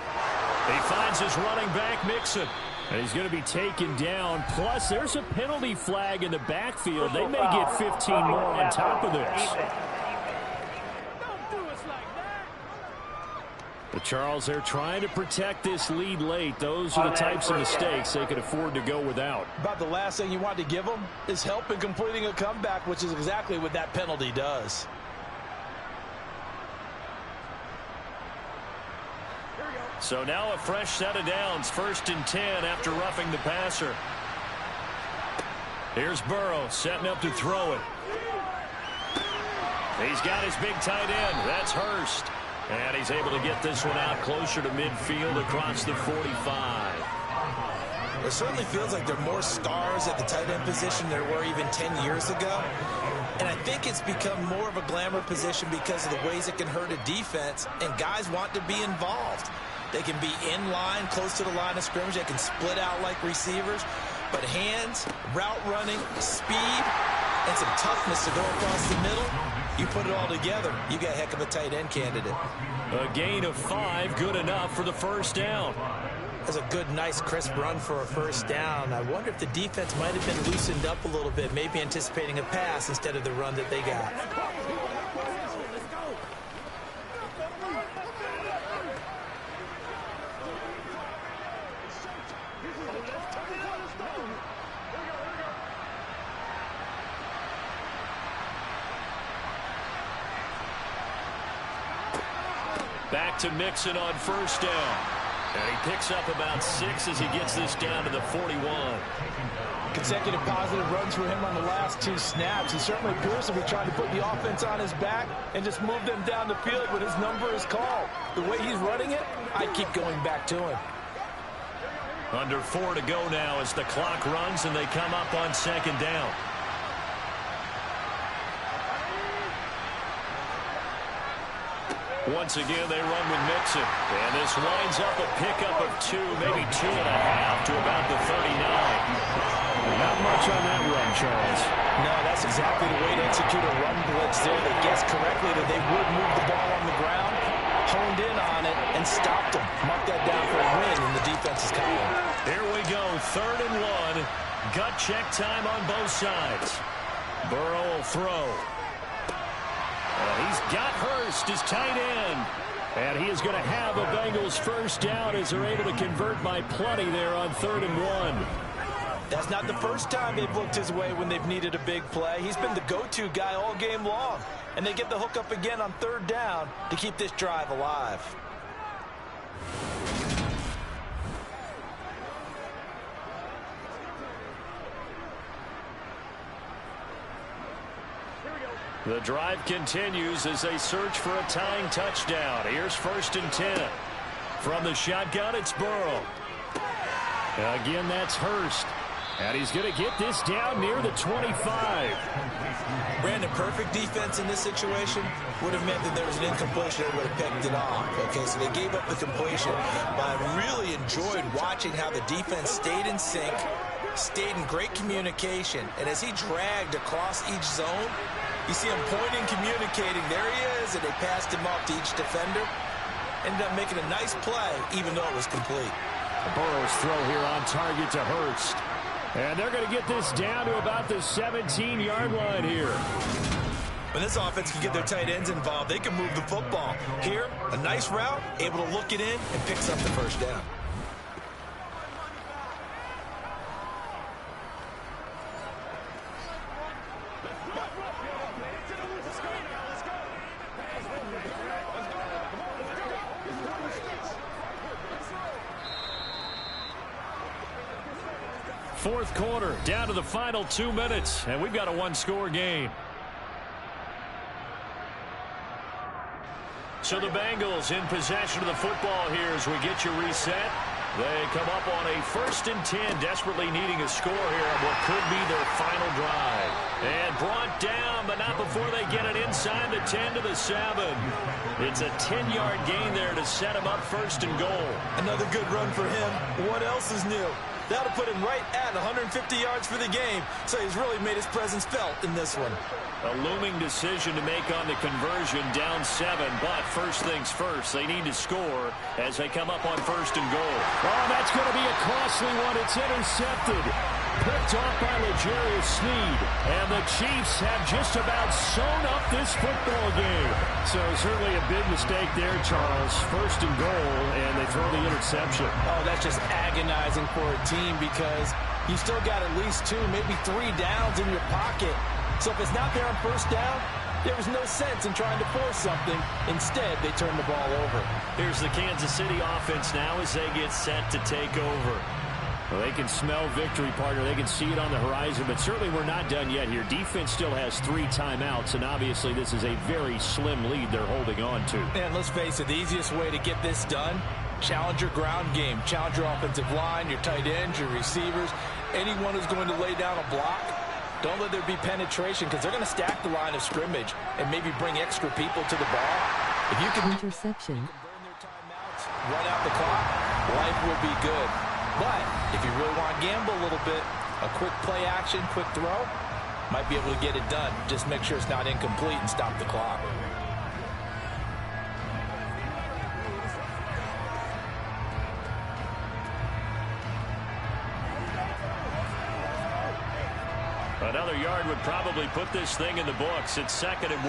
He finds his running back, Mixon. And he's going to be taken down. Plus, there's a penalty flag in the backfield. They may get 15 more on top of this. But Charles, they're trying to protect this lead late. Those are the types of mistakes they could afford to go without. About the last thing you want to give them is help in completing a comeback, which is exactly what that penalty does. So now a fresh set of downs. 1st and 10 after roughing the passer. Here's Burrow setting up to throw it. He's got his big tight end. That's Hurst. And he's able to get this one out closer to midfield across the 45. It certainly feels like there are more stars at the tight end position than there were even 10 years ago. And I think it's become more of a glamour position because of the ways it can hurt a defense, and guys want to be involved. They can be in line, close to the line of scrimmage. They can split out like receivers. But hands, route running, speed, and some toughness to go across the middle, you put it all together, you got a heck of a tight end candidate. A gain of 5, good enough for the first down. That's a good, nice, crisp run for a first down. I wonder if the defense might have been loosened up a little bit, maybe anticipating a pass instead of the run that they got. Back to Mixon on first down. And he picks up about 6 as he gets this down to the 41. Consecutive positive runs for him on the last 2 snaps. He certainly appears to be trying to put the offense on his back and just move them down the field when his number is called. The way he's running it, I keep going back to him. Under 4 to go now as the clock runs and they come up on 2nd down. Once again, they run with Mixon. And this winds up a pickup of 2, maybe 2.5 to about the 39. Not much on that run, Charles. No, that's exactly the way to execute a run blitz there. They guessed correctly that they would move the ball on the ground, honed in on it, and stopped them. Mark that down for a win in the defense's column. Here we go, 3rd and 1. Gut check time on both sides. Burrow will throw. He's got Hurst, his tight end. And he is going to have a Bengals first down as they're able to convert by plenty there on 3rd and 1. That's not the first time they've looked his way when they've needed a big play. He's been the go-to guy all game long. And they get the hook up again on 3rd down to keep this drive alive. The drive continues as they search for a tying touchdown. Here's 1st and 10. From the shotgun, it's Burrow. Again, that's Hurst. And he's going to get this down near the 25. Brandon, perfect defense in this situation would have meant that there was an incompletion. They would have picked it off. Okay, so they gave up the completion. But I really enjoyed watching how the defense stayed in sync, stayed in great communication. And as he dragged across each zone, you see him pointing, communicating. There he is, and they passed him off to each defender. Ended up making a nice play, even though it was complete. Burrow's throw here on target to Hurst. And they're going to get this down to about the 17-yard line here. When this offense can get their tight ends involved, they can move the football. Here, a nice route, able to look it in, and picks up the first down. Fourth quarter, down to the final 2 minutes, and we've got a 1-score game. So the Bengals in possession of the football here as we get you reset. They come up on a 1st and 10, desperately needing a score here on what could be their final drive. And brought down, but not before they get it inside the 10 to the 7. It's a 10-yard gain there to set them up 1st and goal. Another good run for him. What else is new? That'll put him right at 150 yards for the game, so he's really made his presence felt in this one. A looming decision to make on the conversion, down 7, but first things first, they need to score as they come up on 1st and goal. Oh, that's going to be a costly one. It's intercepted. Picked off by L'Jarius Sneed. And the Chiefs have just about sewn up this football game. So certainly a big mistake there, Charles. 1st and goal, and they throw the interception. Oh, that's just agonizing for a team because you still got at least 2, maybe 3 downs in your pocket. So if it's not there on 1st down, there was no sense in trying to force something. Instead, they turn the ball over. Here's the Kansas City offense now as they get set to take over. Well, they can smell victory, partner. They can see it on the horizon, but certainly we're not done yet here. Defense still has 3 timeouts, and obviously this is a very slim lead they're holding on to. And let's face it, the easiest way to get this done, challenge your ground game. Challenge your offensive line, your tight ends, your receivers, anyone who's going to lay down a block. Don't let there be penetration because they're going to stack the line of scrimmage and maybe bring extra people to the ball. If you can Interception. burn their timeouts, run out the clock, life will be good. But if you really want to gamble a little bit, a quick play action, quick throw, might be able to get it done. Just make sure it's not incomplete and stop the clock. Another yard would probably put this thing in the books. It's 2nd and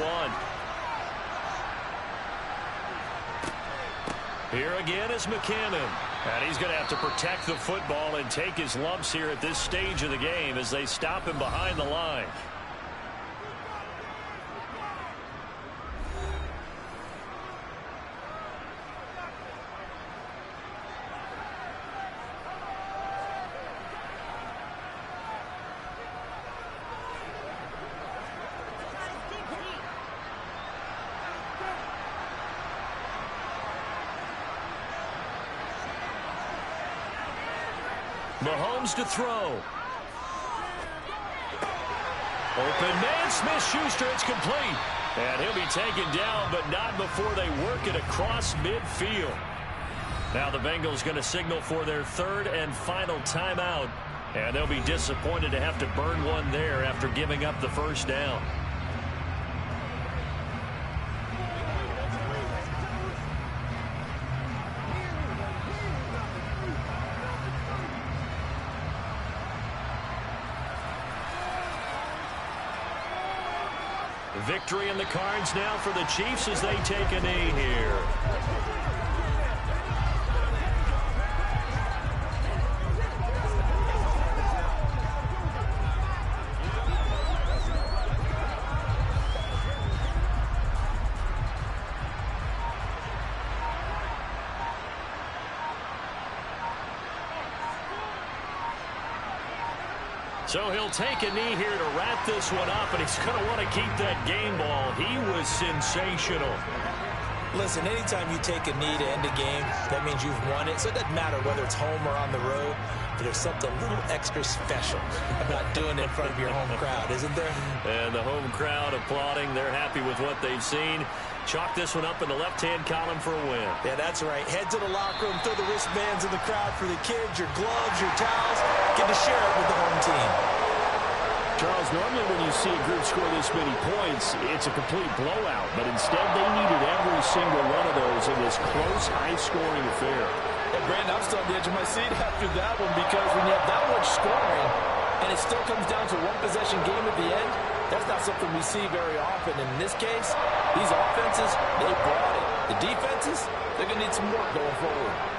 1. Here again is McKinnon. And he's going to have to protect the football and take his lumps here at this stage of the game as they stop him behind the line. Mahomes to throw. Open man, Smith-Schuster, it's complete. And he'll be taken down, but not before they work it across midfield. Now the Bengals going to signal for their 3rd and final timeout. And they'll be disappointed to have to burn one there after giving up the 1st down. Victory in the cards now for the Chiefs as they take a knee here. So he'll take a knee here to wrap this one up, and he's going to want to keep that game ball. He was sensational. Listen, anytime you take a knee to end a game, that means you've won it. So it doesn't matter whether it's home or on the road, but there's something a little extra special about doing it in front of your home crowd, isn't there? And the home crowd applauding. They're happy with what they've seen. Chalk this one up in the left-hand column for a win. Yeah, that's right. Head to the locker room, throw the wristbands in the crowd for the kids, your gloves, your towels. Get to share it with the home team. Charles, normally when you see a group score this many points, it's a complete blowout. But instead, they needed every single one of those in this close, high-scoring affair. Hey, Brandon, I'm still on the edge of my seat after that one because when you have that much scoring and it still comes down to a one-possession game at the end, that's not something we see very often. And in this case, these offenses, they brought it. The defenses, they're going to need some work going forward.